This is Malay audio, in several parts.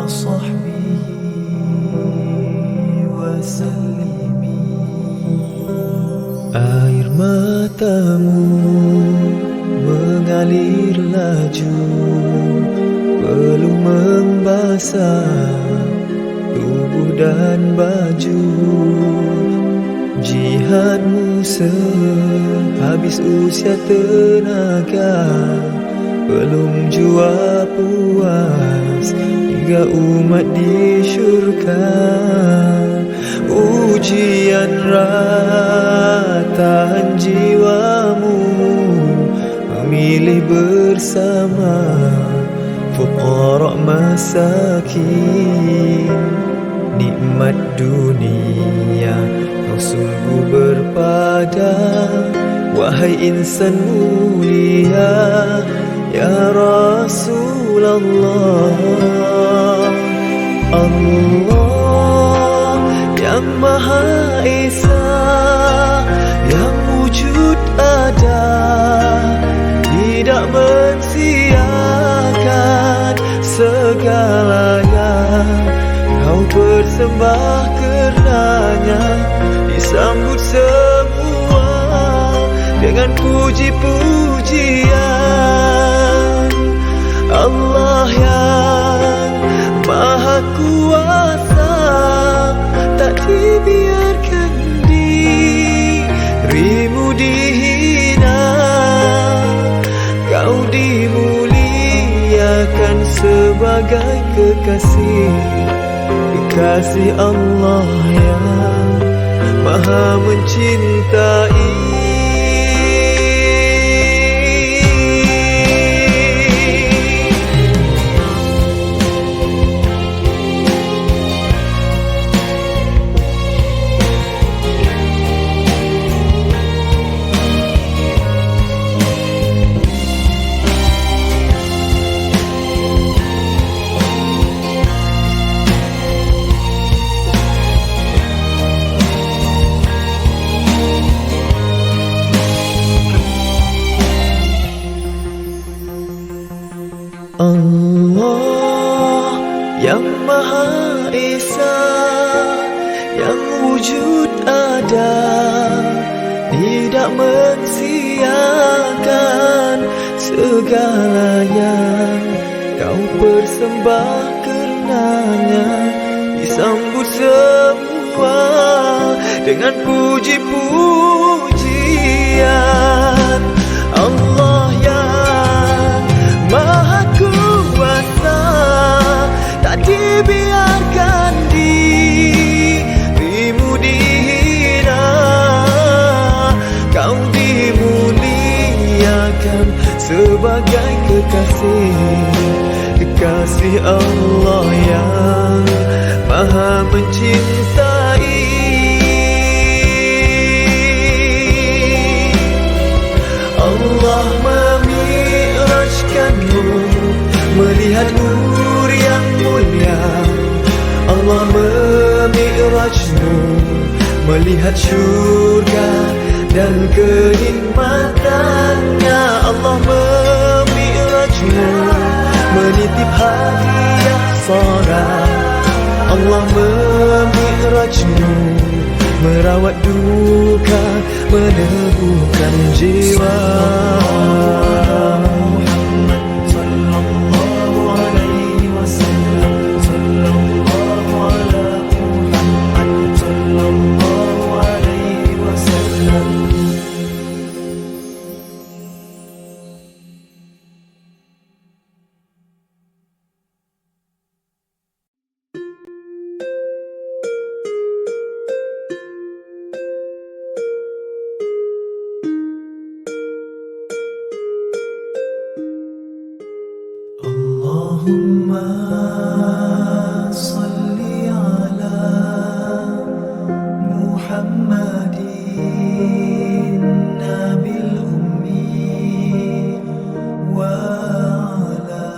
وصحبه وسلمي. Air matamu mengalir laju, perlu membasah tubuh dan baju. Jihadmu sehabis usia tenaga, belum jua puas hingga umat di syurga. Ujian ratahan jiwamu, memilih bersama fuqara masakin. Nikmat dunia kau sungguh berpada, wahai insan mulia ya Rasulullah. Allah yang Maha Esa, yang wujud ada, tidak mensiakan segalanya. Kau bersembah karenanya, disambut semua dengan puji-pujian. Allah yang Maha Kuasa, tak dibiarkan dirimu dihina. Kau dimuliakan sebagai kekasih Allah yang Maha mencintai. Allah yang Maha Esa, yang wujud ada, tidak mensiakan segalanya. Kau bersembah karenanya, disambut semua dengan puji-pujian. Allah yang Maha Kuasa, tak dibiarkan dirimu dihina. Kau dimuliakan sebagai kekasih Allah yang Maha mencintai. Allah memi'rajkanmu, melihat nur yang mulia. Allah memi'rajmu, melihat syurga dan kenikmatannya. Allah memi'rajmu, menitip hadiah salat. Allah memi'rajmu, merawat duka, meneguhkan jiwa. Allahumma salli ala Muhammadin nabil ummi wa ala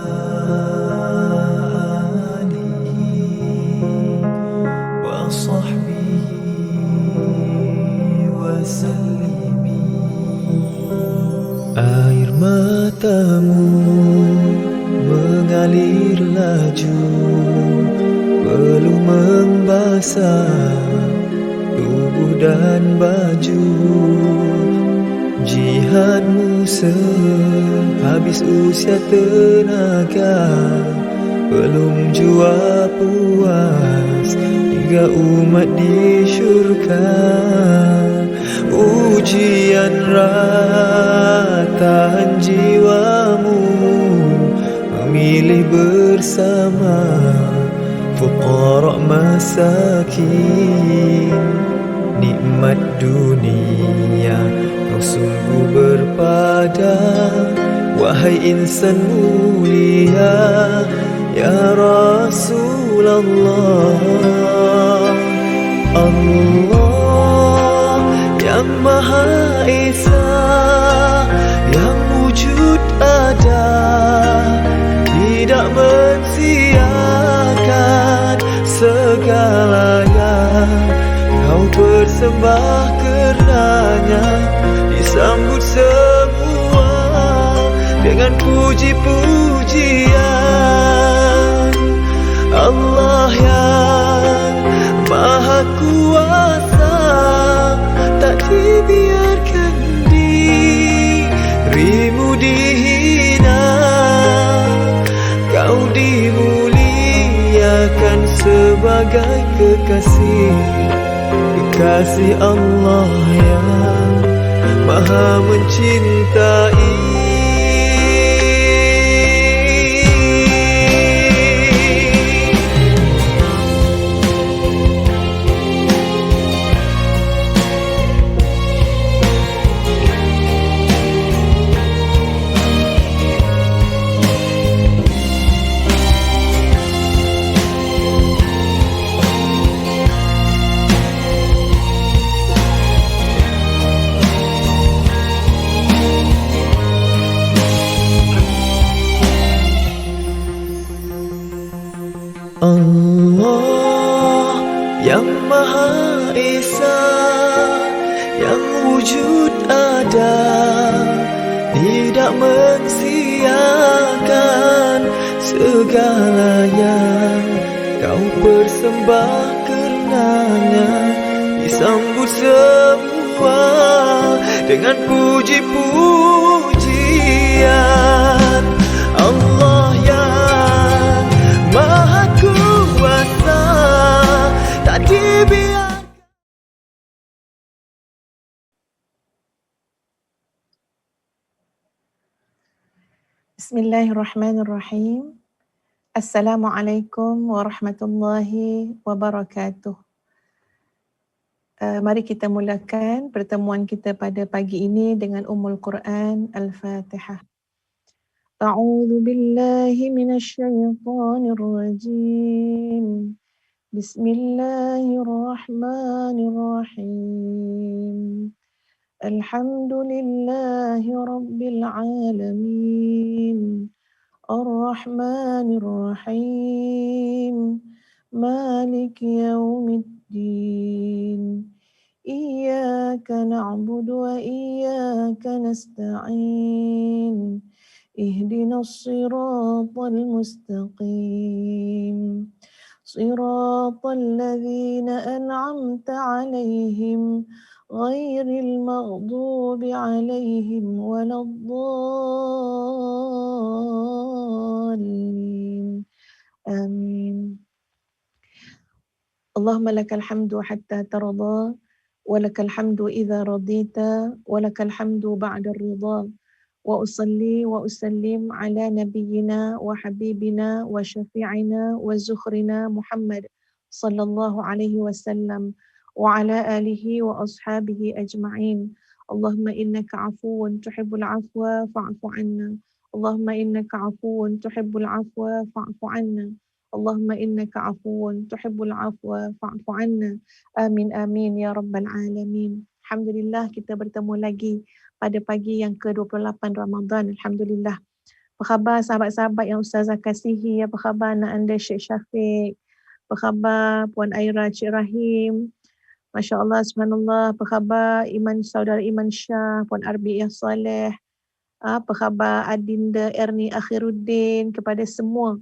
alihi wa sahbihi wa sallimi. Air matamu mengalir laju, perlu membasah tubuh dan baju. Jihadmu sehabis usia tenaga, belum jua puas hingga umat di syurga. Ujian ratahan jiwamu, memilih bersama fuqara masakin. Nikmat dunia kau sungguh berpada, wahai insan mulia ya Rasulullah. Allah yang Maha Esa, yang wujud ada, tidak mensiakan segalanya. Kau bersembah karenanya, disambut semua dengan puji-pujian. Allah yang Maha Kuasa, tak dibiarkan dirimu dihina. Kau dimuliakan sebagai kekasih Allah yang Maha mencintai. Allah yang Maha Esa, yang wujud ada, tidak mensiakan segalanya. Kau bersembah karenanya, disambut semua dengan puji-pujian. Allah yang Maha Kuasa, tak dibiarkan. Bismillahirrahmanirrahim. Assalamualaikum warahmatullahi wabarakatuh. Mari kita mulakan pertemuan kita pada pagi ini dengan Ummul Quran Al-Fatihah. A'udzu billahi minasyaitonir rajim. Bismillahirrahmanirrahim. Alhamdulillahi rabbil alamin. Ar-Rahmanir Rahim. Maliki yaumiddin. Iyyaka na'budu wa iyyaka nasta'in. Ihdinas siratal mustaqim. Siratal ladzina an'amta 'alaihim ghairil maghdubi 'alaihim waladdallin. Amin. Allahumma lakal hamdu hatta tarda, wa lakal hamdu idza radita, wa lakal hamdu ba'da ridha. Wa usalli wa usallim ala nabiyyina wa habibina wa syafi'ina wa zuhrina Muhammad sallallahu alaihi wasallam wa ala alihi wa ashabihi ajma'in. Allahumma innaka afuwun tuhibbul afwa fa'fu anna. Allahumma innaka afuwun tuhibbul afwa fa'fu anna. Allahumma innaka afuwun tuhibbul afwa fa'fu anna. Amin amin ya rabbal alamin. Alhamdulillah kita bertemu lagi pada pagi yang ke-28 Ramadan. Alhamdulillah. Apa khabar sahabat-sahabat yang Ustazah kasihi? Apa khabar anak anda Syekh Syafiq? Apa khabar Puan Aira, Cik Rahim? Masya Allah, subhanallah. Apa khabar saudara Iman Shah, Puan Arbi'ah Saleh? Apa khabar Adinda Erni Akhiruddin? Kepada semua.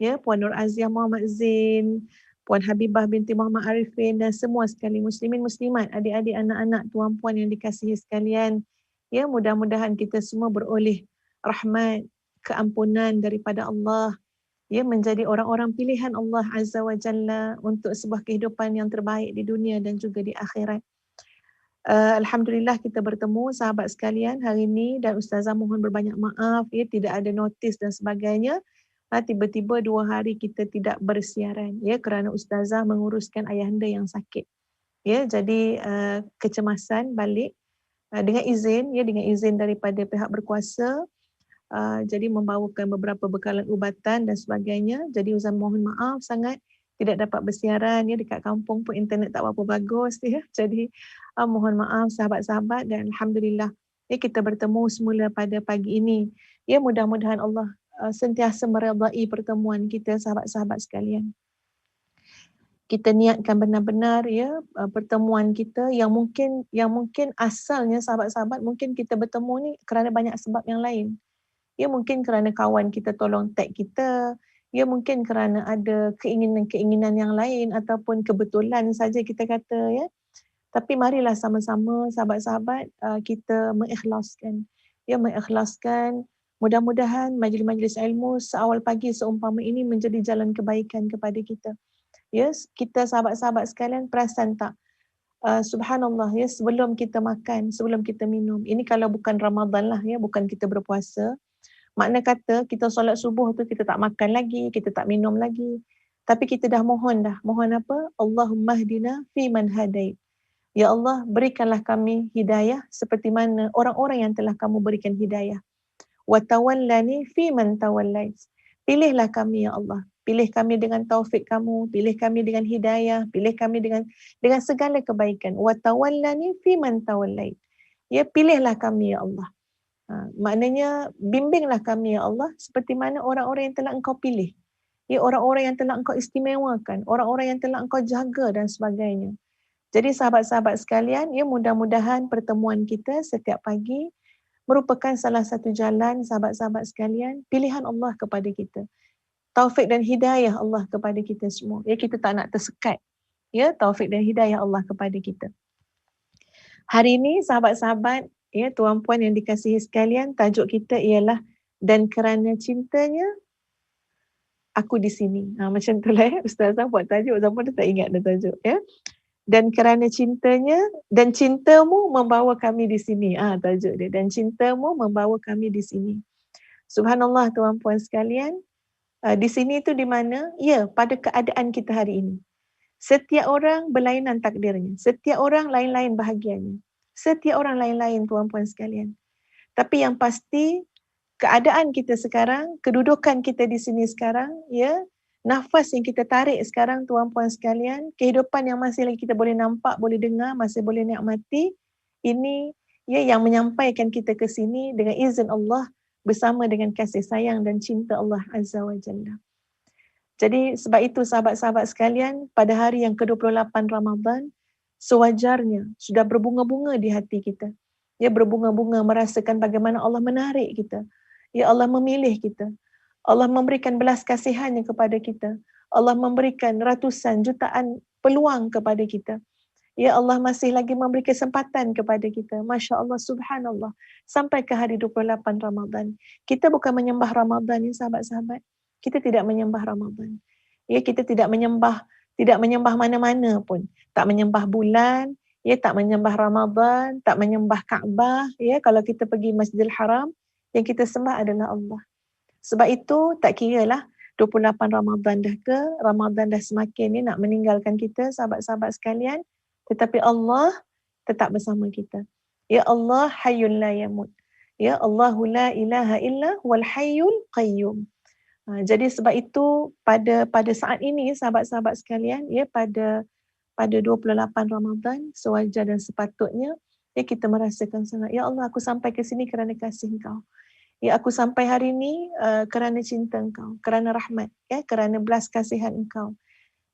Ya, Puan Nur Aziah Muhammad Zain, Puan Habibah binti Muhammad Arifin dan semua sekali muslimin muslimat, adik-adik, anak-anak, tuan-puan yang dikasihi sekalian. Ya, mudah-mudahan kita semua beroleh rahmat, keampunan daripada Allah, ya, menjadi orang-orang pilihan Allah Azza wa Jalla untuk sebuah kehidupan yang terbaik di dunia dan juga di akhirat. Alhamdulillah kita bertemu sahabat sekalian hari ini, dan Ustazah mohon berbanyak maaf ya, tidak ada notis dan sebagainya. Tiba-tiba 2 hari kita tidak bersiaran ya, kerana Ustazah menguruskan ayahanda yang sakit. Ya, jadi kecemasan balik dengan izin daripada pihak berkuasa. Jadi membawakan beberapa bekalan ubatan dan sebagainya. Jadi Ustazah mohon maaf sangat tidak dapat bersiaran ya, dekat kampung pun internet tak berapa bagus ya. Jadi mohon maaf sahabat-sahabat, dan alhamdulillah ya kita bertemu semula pada pagi ini. Ya, mudah-mudahan Allah sentiasa meredai pertemuan kita sahabat-sahabat sekalian. Kita niatkan benar-benar ya pertemuan kita yang mungkin asalnya sahabat-sahabat mungkin kita bertemu ni kerana banyak sebab yang lain. Ya, mungkin kerana kawan kita tolong tag kita, ya mungkin kerana ada keinginan-keinginan yang lain ataupun kebetulan saja kita kata ya. Tapi marilah sama-sama sahabat-sahabat kita mengikhlaskan. Ya, mengikhlaskan. Mudah-mudahan majlis-majlis ilmu seawal pagi seumpama ini menjadi jalan kebaikan kepada kita. Ya, kita sahabat-sahabat sekalian perasan tak? Subhanallah ya, sebelum kita makan, sebelum kita minum. Ini kalau bukan Ramadan lah ya, bukan kita berpuasa. Makna kata kita solat subuh tu kita tak makan lagi, kita tak minum lagi. Tapi kita dah mohon dah. Mohon apa? Allahumma hdina fi man hadait. Ya Allah, berikanlah kami hidayah seperti mana orang-orang yang telah kamu berikan hidayah. Wa tawallani fi man tawallait. Pilihlah kami ya Allah. Pilih kami dengan taufik kamu, pilih kami dengan hidayah, pilih kami dengan segala kebaikan. Wa tawallani fi man tawallait. Ya, pilihlah kami ya Allah. Maknanya bimbinglah kami ya Allah seperti mana orang-orang yang telah engkau pilih. Ya, orang-orang yang telah engkau istimewakan, orang-orang yang telah engkau jaga dan sebagainya. Jadi sahabat-sahabat sekalian, ya mudah-mudahan pertemuan kita setiap pagi merupakan salah satu jalan sahabat-sahabat sekalian, pilihan Allah kepada kita. Taufik dan hidayah Allah kepada kita semua. Ya, kita tak nak tersekat. Ya, taufik dan hidayah Allah kepada kita. Hari ini sahabat-sahabat, ya tuan-puan yang dikasihi sekalian, tajuk kita ialah dan kerana cintanya aku di sini. Macam tu lah ya, Ustazah buat tajuk, Ustazah pun tak ingat dah tajuk ya. Dan kerana cintanya dan cintamu membawa kami di sini. Tajuk dia, dan cintamu membawa kami di sini. Subhanallah tuan-puan sekalian, di sini tu di mana? Ya, pada keadaan kita hari ini. Setiap orang berlainan takdirnya. Setiap orang lain-lain bahagiannya. Setiap orang lain-lain tuan-puan sekalian. Tapi yang pasti keadaan kita sekarang, kedudukan kita di sini sekarang, ya, nafas yang kita tarik sekarang tuan-puan sekalian, kehidupan yang masih lagi kita boleh nampak, boleh dengar, masih boleh nikmati, ini ya yang menyampaikan kita ke sini dengan izin Allah bersama dengan kasih sayang dan cinta Allah Azza wa Jalla. Jadi sebab itu sahabat-sahabat sekalian, pada hari yang ke-28 Ramadan, sewajarnya sudah berbunga-bunga di hati kita. Ya, berbunga-bunga merasakan bagaimana Allah menarik kita. Ya, Allah memilih kita. Allah memberikan belas kasihannya kepada kita. Allah memberikan ratusan jutaan peluang kepada kita. Ya, Allah masih lagi memberi kesempatan kepada kita. Masya Allah, subhanallah. Sampai ke hari 28 Ramadan. Kita bukan menyembah Ramadan ni sahabat-sahabat. Kita tidak menyembah Ramadan. Ya, kita tidak menyembah mana-mana pun. Tak menyembah bulan, ya, tak menyembah Ramadan, tak menyembah Kaabah. Ya, kalau kita pergi Masjidil Haram, yang kita sembah adalah Allah. Sebab itu tak kiralah 28 Ramadan dah ke, Ramadan dah semakin ni nak meninggalkan kita sahabat-sahabat sekalian, tetapi Allah tetap bersama kita. Ya Allah hayyul la yamut. Ya Allahu la ilaha illa wal hayyul qayyum. Jadi sebab itu pada saat ini sahabat-sahabat sekalian, ya pada 28 Ramadan sewajar dan sepatutnya ya kita merasakan sangat, ya Allah aku sampai ke sini kerana kasih Engkau. Ya, aku sampai hari ini kerana cinta Engkau, kerana rahmat, ya, kerana belas kasihan Engkau.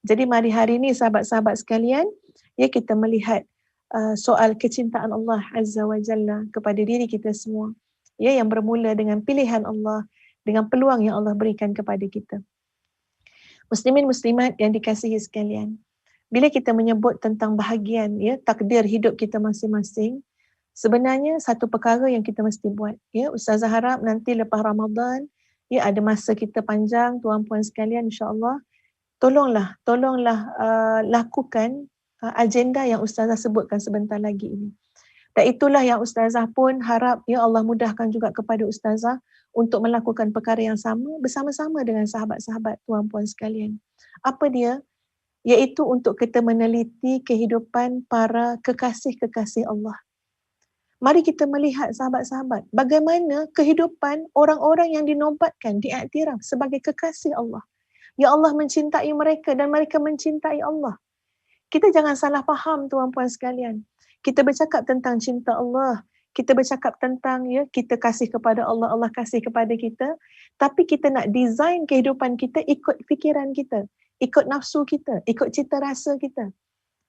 Jadi mari hari ini sahabat-sahabat sekalian, ya kita melihat soal kecintaan Allah Azza wa Jalla kepada diri kita semua. Ya, yang bermula dengan pilihan Allah, dengan peluang yang Allah berikan kepada kita. Muslimin muslimat yang dikasihi sekalian, bila kita menyebut tentang bahagian takdir hidup kita masing-masing, sebenarnya satu perkara yang kita mesti buat. Ustazah harap nanti lepas Ramadan ada masa kita panjang, tuan-puan sekalian, insya-Allah tolonglah lakukan agenda yang ustazah sebutkan sebentar lagi ini. Dan itulah yang ustazah pun harap Allah mudahkan juga kepada ustazah untuk melakukan perkara yang sama bersama-sama dengan sahabat-sahabat tuan-puan sekalian. Apa dia? Iaitu untuk kita meneliti kehidupan para kekasih-kekasih Allah. Mari kita melihat sahabat-sahabat, bagaimana kehidupan orang-orang yang dinobatkan, diiktiraf sebagai kekasih Allah. Ya Allah mencintai mereka dan mereka mencintai Allah. Kita jangan salah faham tuan-puan sekalian. Kita bercakap tentang cinta Allah, kita bercakap tentang kita kasih kepada Allah, Allah kasih kepada kita, tapi kita nak design kehidupan kita ikut fikiran kita, ikut nafsu kita, ikut cita rasa kita.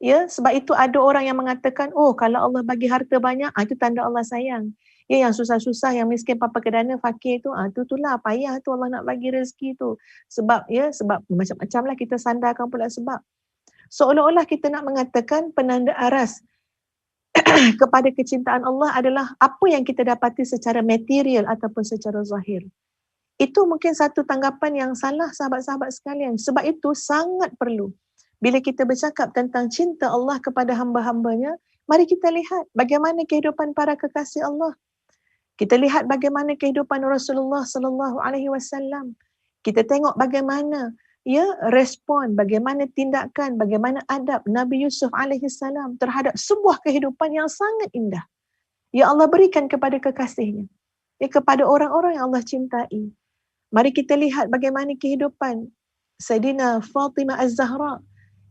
Sebab itu ada orang yang mengatakan, oh kalau Allah bagi harta banyak, itu tanda Allah sayang. Yang susah-susah, yang miskin papa kedana, fakir tu, itulah payah tu Allah nak bagi rezeki tu. Sebab macam-macam lah kita sandarkan pula sebab. Seolah-olah kita nak mengatakan penanda aras kepada kecintaan Allah adalah apa yang kita dapati secara material ataupun secara zahir. Itu mungkin satu tanggapan yang salah sahabat-sahabat sekalian. Sebab itu sangat perlu. Bila kita bercakap tentang cinta Allah kepada hamba-hambanya, mari kita lihat bagaimana kehidupan para kekasih Allah. Kita lihat bagaimana kehidupan Rasulullah sallallahu alaihi wasallam. Kita tengok bagaimana respon, bagaimana tindakan, bagaimana adab Nabi Yusuf alaihi salam terhadap sebuah kehidupan yang sangat indah. Ya Allah berikan kepada kekasihnya. Kepada orang-orang yang Allah cintai. Mari kita lihat bagaimana kehidupan Sayyidina Fatimah Az-Zahra.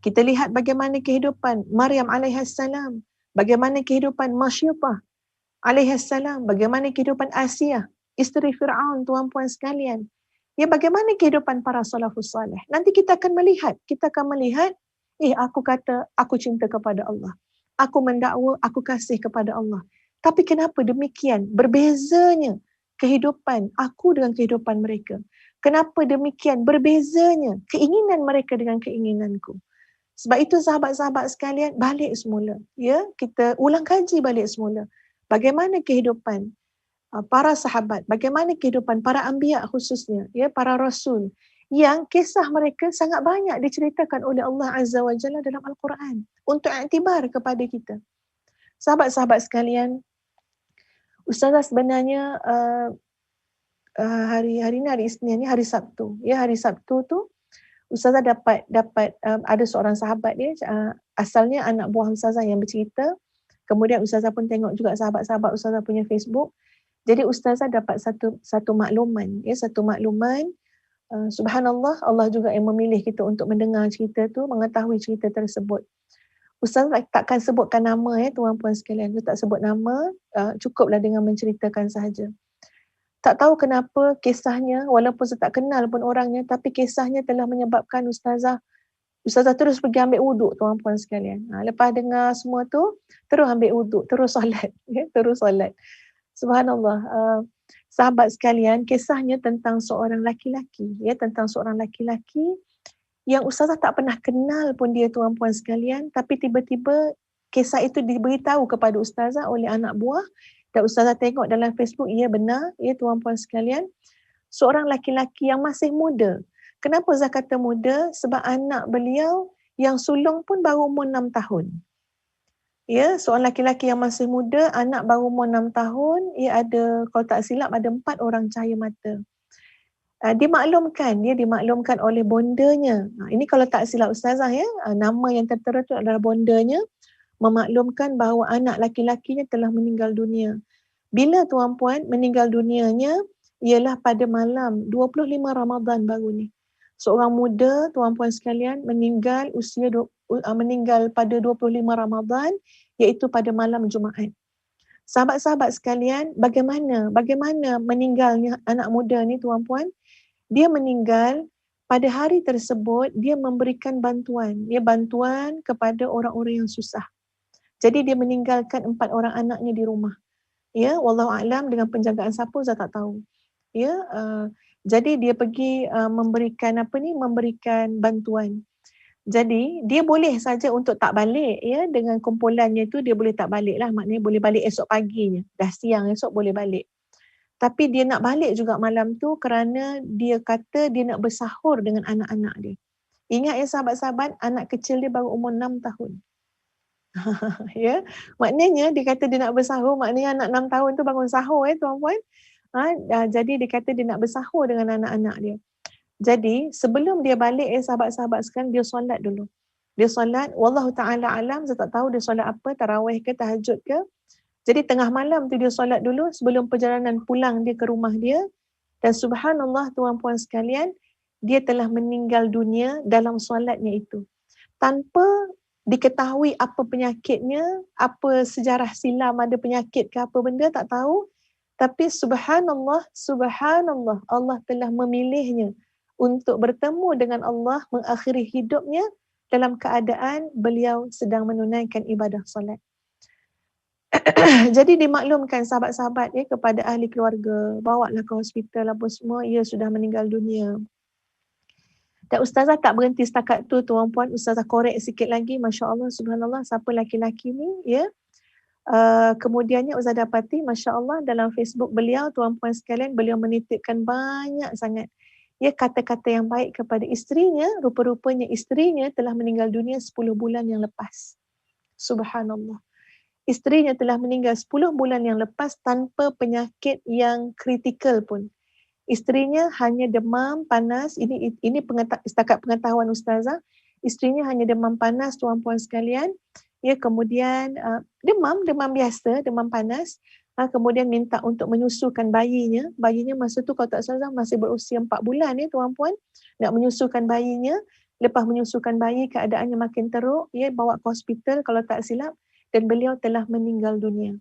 Kita lihat bagaimana kehidupan Maryam alaihissalam, bagaimana kehidupan Masyiatah alaihissalam, bagaimana kehidupan Asiyah, isteri Fir'aun, tuan-puan sekalian. Bagaimana kehidupan para salafus salih. Nanti kita akan melihat, aku kata aku cinta kepada Allah. Aku mendakwa, aku kasih kepada Allah. Tapi kenapa demikian berbezanya kehidupan aku dengan kehidupan mereka? Kenapa demikian berbezanya keinginan mereka dengan keinginanku? Sebab itu sahabat-sahabat sekalian, balik semula. Kita ulang kaji balik semula. Bagaimana kehidupan para sahabat, bagaimana kehidupan para anbiya khususnya, para rasul, yang kisah mereka sangat banyak diceritakan oleh Allah Azza wa Jalla dalam Al-Quran untuk iktibar kepada kita. Sahabat-sahabat sekalian, ustazah sebenarnya hari ni hari Isnin ni, hari Sabtu. Hari Sabtu tu ustazah dapat ada seorang sahabat dia, asalnya anak buah ustazah yang bercerita. Kemudian ustazah pun tengok juga sahabat-sahabat ustazah punya Facebook. Jadi ustazah dapat satu makluman, subhanallah, Allah juga yang memilih kita untuk mendengar cerita tu, mengetahui cerita tersebut. Ustazah takkan sebutkan nama tuan-puan sekalian, tak sebut nama, cukuplah dengan menceritakan sahaja. Tak tahu kenapa kisahnya, walaupun saya tak kenal pun orangnya, tapi kisahnya telah menyebabkan ustazah terus pergi ambil wuduk, tuan-puan sekalian. Lepas dengar semua tu, terus ambil wuduk, terus solat. Terus solat. Subhanallah. Sahabat sekalian, kisahnya tentang seorang laki-laki. Tentang seorang laki-laki yang ustazah tak pernah kenal pun dia, tuan-puan sekalian. Tapi tiba-tiba kisah itu diberitahu kepada ustazah oleh anak buah. Dan ustazah tengok dalam Facebook, benar, tuan-puan sekalian. Seorang laki-laki yang masih muda. Kenapa saya kata muda? Sebab anak beliau yang sulung pun baru umur 6 tahun. Seorang laki-laki yang masih muda, anak baru umur 6 tahun, ada, kalau tak silap, ada 4 orang cahaya mata. Dimaklumkan oleh bondanya. Ini kalau tak silap ustazah, nama yang tertera itu adalah bondanya, memaklumkan bahawa anak laki-lakinya telah meninggal dunia. Bila tuan-puan meninggal dunianya, ialah pada malam 25 Ramadan baru ni. Seorang muda, tuan-puan sekalian, meninggal pada 25 Ramadan, iaitu pada malam Jumaat. Sahabat-sahabat sekalian, bagaimana meninggalnya anak muda ni, tuan-puan? Dia meninggal pada hari tersebut, dia memberikan bantuan. Bantuan kepada orang-orang yang susah. Jadi dia meninggalkan 4 orang anaknya di rumah. Wallahu a'lam dengan penjagaan siapa, saya tak tahu. Jadi dia pergi memberikan bantuan. Jadi dia boleh saja untuk tak balik ya, dengan kumpulannya itu dia boleh tak balik lah, maknanya boleh balik esok paginya. Dah siang esok boleh balik. Tapi dia nak balik juga malam tu kerana dia kata dia nak bersahur dengan anak-anak dia. Ingat ya sahabat-sahabat, anak kecil dia baru umur 6 tahun. Ya, maknanya dia kata dia nak bersahur, maknanya anak 6 tahun tu bangun sahur tuan-puan. Jadi dia kata dia nak bersahur dengan anak-anak dia. Jadi sebelum dia balik sahabat-sahabat sekalian, dia solat dulu. Dia solat, wallahu ta'ala alam, saya tak tahu dia solat apa, tarawih ke, tahajud ke. Jadi tengah malam tu dia solat dulu sebelum perjalanan pulang dia ke rumah dia. Dan subhanallah tuan-puan sekalian, dia telah meninggal dunia dalam solatnya itu. Tanpa diketahui apa penyakitnya, apa sejarah silam ada penyakit ke apa benda, tak tahu. Tapi subhanallah, Allah telah memilihnya untuk bertemu dengan Allah, mengakhiri hidupnya dalam keadaan beliau sedang menunaikan ibadah solat. Jadi dimaklumkan sahabat-sahabat kepada ahli keluarga, bawalah ke hospital apa semua, ia sudah meninggal dunia. Dan ustazah tak berhenti setakat tu tuan-puan, ustazah korek sikit lagi, masya-Allah subhanallah, siapa laki-laki ni ya. Kemudiannya ustazah dapati masya-Allah dalam Facebook beliau tuan-puan sekalian, beliau menitipkan banyak sangat kata-kata yang baik kepada isterinya. Rupa-rupanya isterinya telah meninggal dunia 10 bulan yang lepas. Subhanallah. Isterinya telah meninggal 10 bulan yang lepas tanpa penyakit yang kritikal pun. Isterinya hanya demam panas, ini setakat pengetahuan ustazah, isterinya hanya demam panas tuan-puan sekalian. Kemudian demam biasa, demam panas. Kemudian minta untuk menyusukan bayinya. Bayinya masa tu kalau tak salah masih berusia 4 bulan tuan-puan. Nak menyusukan bayinya. Lepas menyusukan bayi keadaannya makin teruk, bawa ke hospital kalau tak silap. Dan beliau telah meninggal dunia.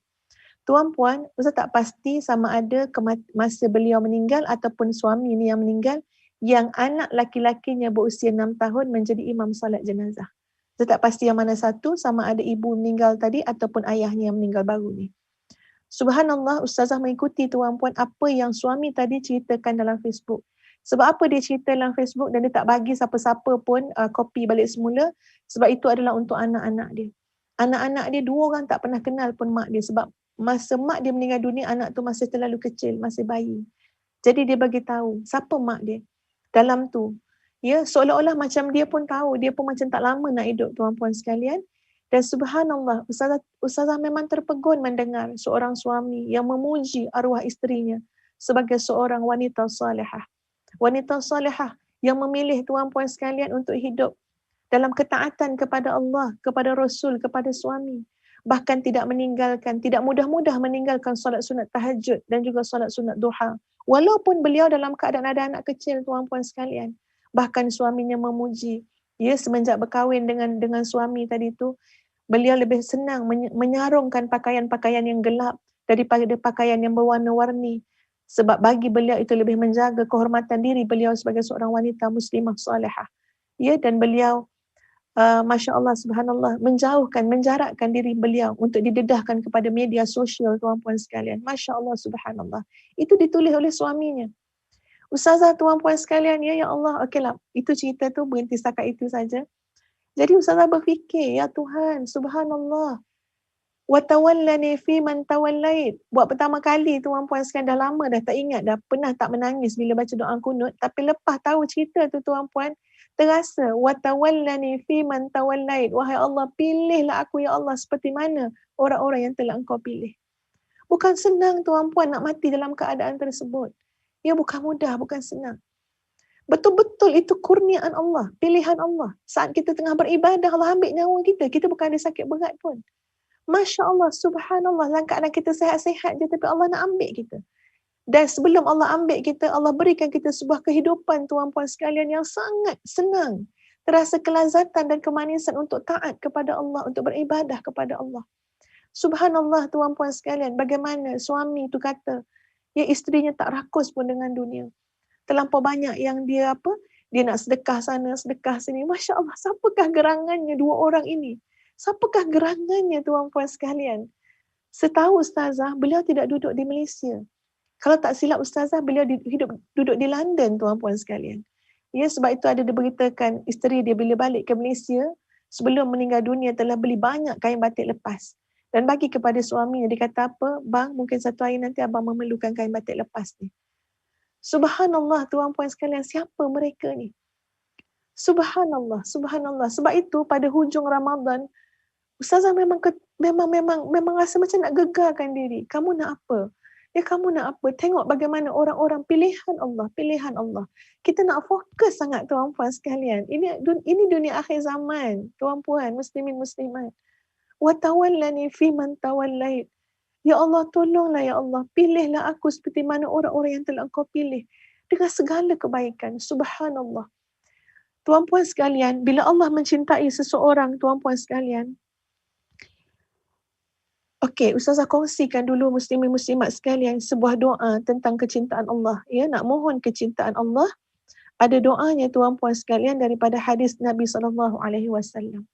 Tuan-puan, Ustaz tak pasti sama ada masa beliau meninggal ataupun suami ni yang meninggal, yang anak laki-lakinya berusia 6 tahun menjadi imam salat jenazah. Ustaz tak pasti yang mana satu, sama ada ibu meninggal tadi ataupun ayahnya yang meninggal baru ni. Subhanallah, ustazah mengikuti tuan-puan apa yang suami tadi ceritakan dalam Facebook. Sebab apa dia cerita dalam Facebook dan dia tak bagi siapa-siapa pun kopi balik semula, sebab itu adalah untuk anak-anak dia. Anak-anak dia 2 orang tak pernah kenal pun mak dia, sebab masa mak dia meninggal dunia, anak tu masih terlalu kecil, masih bayi. Jadi dia bagi tahu siapa mak dia dalam tu. Seolah-olah macam dia pun tahu, dia pun macam tak lama nak hidup tuan-puan sekalian. Dan subhanallah, ustazah memang terpegun mendengar seorang suami yang memuji arwah isterinya sebagai seorang wanita salihah. Wanita salihah yang memilih tuan-puan sekalian untuk hidup dalam ketaatan kepada Allah, kepada Rasul, kepada suami. Bahkan tidak mudah-mudah meninggalkan solat sunat tahajud dan juga solat sunat duha. Walaupun beliau dalam keadaan ada anak kecil tuan-puan sekalian. Bahkan suaminya memuji. Semenjak berkahwin dengan suami tadi tu, beliau lebih senang menyarungkan pakaian-pakaian yang gelap daripada pakaian yang berwarna-warni. Sebab bagi beliau itu lebih menjaga kehormatan diri beliau sebagai seorang wanita muslimah salihah. Dan beliau Masya Allah subhanallah menjarakkan diri beliau untuk didedahkan kepada media sosial tuan-puan sekalian. Masya Allah subhanallah. Itu ditulis oleh suaminya. Ustazah tuan-puan sekalian, ya Allah, okeylah, itu cerita tu berhenti setakat itu saja. Jadi ustazah berfikir, ya Tuhan, subhanallah. Wa tawallani fi man tawallait. Buat pertama kali tuan-puan sekalian, dah lama dah tak ingat, dah pernah tak menangis bila baca doa kunut, tapi lepas tahu cerita tu tuan-puan, terasa wa tawallani fi man tawallait. Wahai Allah, pilihlah aku ya Allah seperti mana orang-orang yang telah Engkau pilih. Bukan senang tuan-puan nak mati dalam keadaan tersebut. Bukan mudah, bukan senang. Betul-betul itu kurniaan Allah, pilihan Allah. Saat kita tengah beribadah, Allah ambil nyawa kita. Kita bukan ada sakit berat pun. Masya Allah, subhanallah, dalam keadaan kita sehat-sehat je, tapi Allah nak ambil kita. Dan sebelum Allah ambil kita, Allah berikan kita sebuah kehidupan tuan-puan sekalian yang sangat senang. Terasa kelazatan dan kemanisan untuk taat kepada Allah, untuk beribadah kepada Allah. Subhanallah tuan-puan sekalian, bagaimana suami itu kata, isterinya tak rakus pun dengan dunia. Terlampau banyak yang dia nak sedekah sana, sedekah sini. Masya Allah, siapakah gerangannya 2 orang ini? Siapakah gerangannya tuan-puan sekalian? Setahu ustazah, beliau tidak duduk di Malaysia. Kalau tak silap Ustazah, beliau duduk di London, tuan-puan sekalian. Ya, sebab itu ada diberitakan isteri dia bila balik ke Malaysia, sebelum meninggal dunia telah beli banyak kain batik lepas. Dan bagi kepada suaminya, dia kata apa? Bang, mungkin satu hari nanti abang memerlukan kain batik lepas ni. Subhanallah, tuan-puan sekalian, siapa mereka ni? Subhanallah, subhanallah. Sebab itu pada hujung Ramadan, Ustazah memang rasa macam nak gegarkan diri. Kamu nak apa? Ya, kamu nak apa? Tengok bagaimana orang-orang pilihan Allah, pilihan Allah. Kita nak fokus sangat, tuan-puan sekalian. Ini dunia akhir zaman, tuan-puan, muslimin muslimat. Wa tawallani fi man tawallait. Ya Allah, tolonglah ya Allah, pilihlah aku seperti mana orang-orang yang telah Engkau pilih dengan segala kebaikan. Subhanallah. Tuan-puan sekalian, bila Allah mencintai seseorang, tuan-puan sekalian, okey, Ustazah kongsikan dulu muslimin muslimat sekalian sebuah doa tentang kecintaan Allah. Ya, nak mohon kecintaan Allah. Ada doanya, tuan-puan sekalian, daripada hadis Nabi SAW.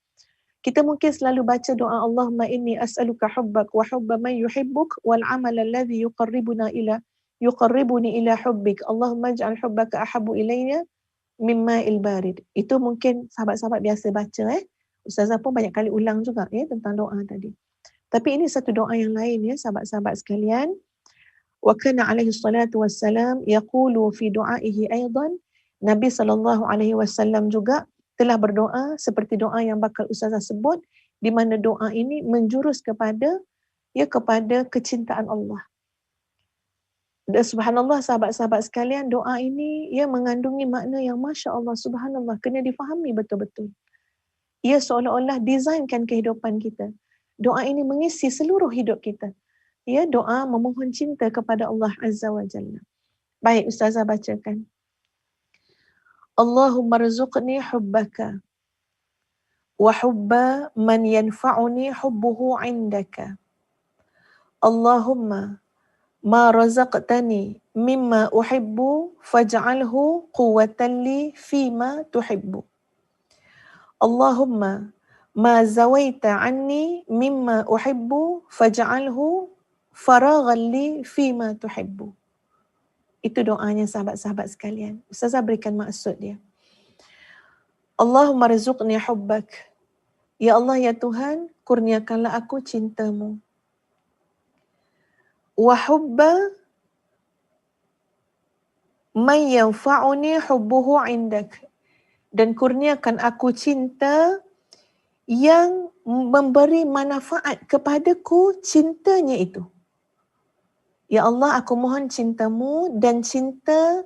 Kita mungkin selalu baca doa Allahumma inni as'aluka hubbak wa hubba man yuhibbuk wal amal alladhi yuqarribuni ila hubbik. Allahumma ij'al hubbaka ahabbu ilayya mimma il-barid. Itu mungkin sahabat-sahabat biasa baca. Ustazah pun banyak kali ulang juga tentang doa tadi. Tapi ini satu doa yang lain, ya sahabat-sahabat sekalian. Wa kana alaihi salatu wassalam yaqulu fi du'aihi aidan. Nabi SAW juga telah berdoa seperti doa yang bakal Ustazah sebut, di mana doa ini menjurus kepada kecintaan Allah. Dan subhanallah, sahabat-sahabat sekalian, doa ini mengandungi makna yang Masya Allah, subhanallah, kena difahami betul-betul. Ia seolah-olah desainkan kehidupan kita. Doa ini mengisi seluruh hidup kita. Ya, doa memohon cinta kepada Allah Azza wa Jalla. Baik, Ustazah bacakan. Allahumma rzuqni hubbaka wa hubba man yanfa'uni hubbuhu indaka. Allahumma ma razaqtani mimma uhibbu faj'alhu quwwatan li fima tuhibbu. Allahumma ma zawaita anni mimma uhibbu faj'alhu faraghan li fima tuhibbu. Itu doanya sahabat-sahabat sekalian. Ustazah berikan maksud dia. Allahumma rizukni hubbak. Ya Allah, ya Tuhan, kurniakanlah aku cintamu. Wa hubba man yanfa'uni hubbuhu indak. Dan kurniakan aku cinta yang memberi manfaat kepadaku cintanya itu. Ya Allah, aku mohon cintamu dan cinta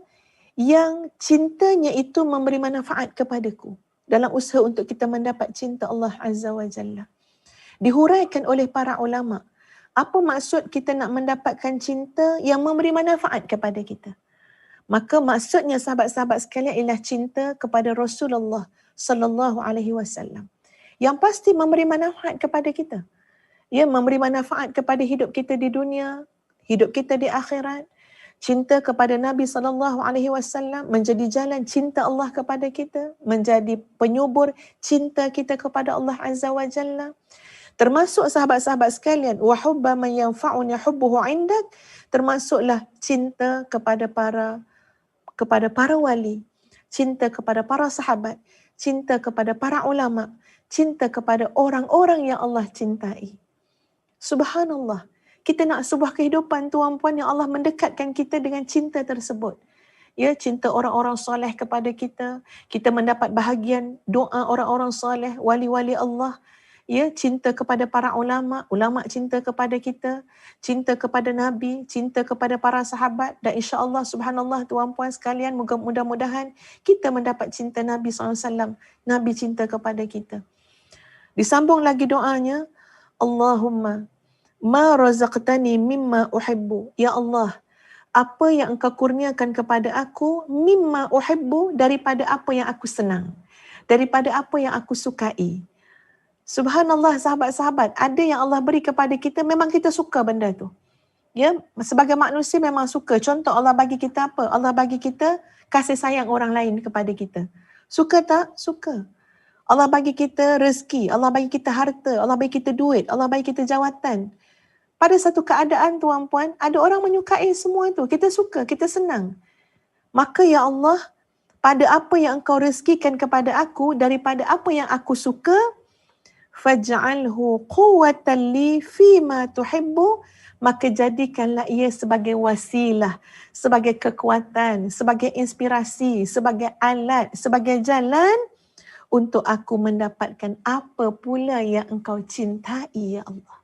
yang cintanya itu memberi manfaat kepadaku dalam usaha untuk kita mendapat cinta Allah Azza wa Jalla. Dihuraikan oleh para ulama, apa maksud kita nak mendapatkan cinta yang memberi manfaat kepada kita? Maka maksudnya, sahabat-sahabat sekalian, ialah cinta kepada Rasulullah sallallahu alaihi wasallam yang pasti memberi manfaat kepada kita. Ya, memberi manfaat kepada hidup kita di dunia, hidup kita di akhirat. Cinta kepada Nabi SAW menjadi jalan cinta Allah kepada kita, menjadi penyubur cinta kita kepada Allah Azza wa Jalla. Termasuk sahabat-sahabat sekalian, wa hubba man yanfa'uni hubbuhu indak, termasuklah cinta kepada para wali, cinta kepada para sahabat, cinta kepada para ulama, cinta kepada orang-orang yang Allah cintai. Subhanallah. Kita nak sebuah kehidupan, tuan-puan, yang Allah mendekatkan kita dengan cinta tersebut. Ya, cinta orang-orang soleh kepada kita. Kita mendapat bahagian doa orang-orang soleh, wali-wali Allah. Ya, cinta kepada para ulama, ulama cinta kepada kita, cinta kepada Nabi, cinta kepada para sahabat. Dan insya-Allah, subhanallah, tuan-puan sekalian, mudah-mudahan kita mendapat cinta Nabi SAW. Nabi cinta kepada kita. Disambung lagi doanya, Allahumma ma razaqtani mimma uhibbu. Ya Allah, apa yang Engkau kurniakan kepada aku, mimma uhibbu, daripada apa yang aku senang, daripada apa yang aku sukai. Subhanallah, sahabat-sahabat, ada yang Allah beri kepada kita, memang kita suka benda tu. Ya, sebagai manusia memang suka. Contoh, Allah bagi kita apa? Allah bagi kita kasih sayang orang lain kepada kita. Suka tak? Suka. Allah bagi kita rezeki, Allah bagi kita harta, Allah bagi kita duit, Allah bagi kita jawatan. Pada satu keadaan tuan-puan, ada orang menyukai semua itu. Kita suka, kita senang. Maka ya Allah, pada apa yang engkau rezekikan kepada aku, daripada apa yang aku suka, faj'alhu quwwatan li fima tuhibbu, maka jadikanlah ia sebagai wasilah, sebagai kekuatan, sebagai inspirasi, sebagai alat, sebagai jalan untuk aku mendapatkan apa pula yang engkau cintai ya Allah.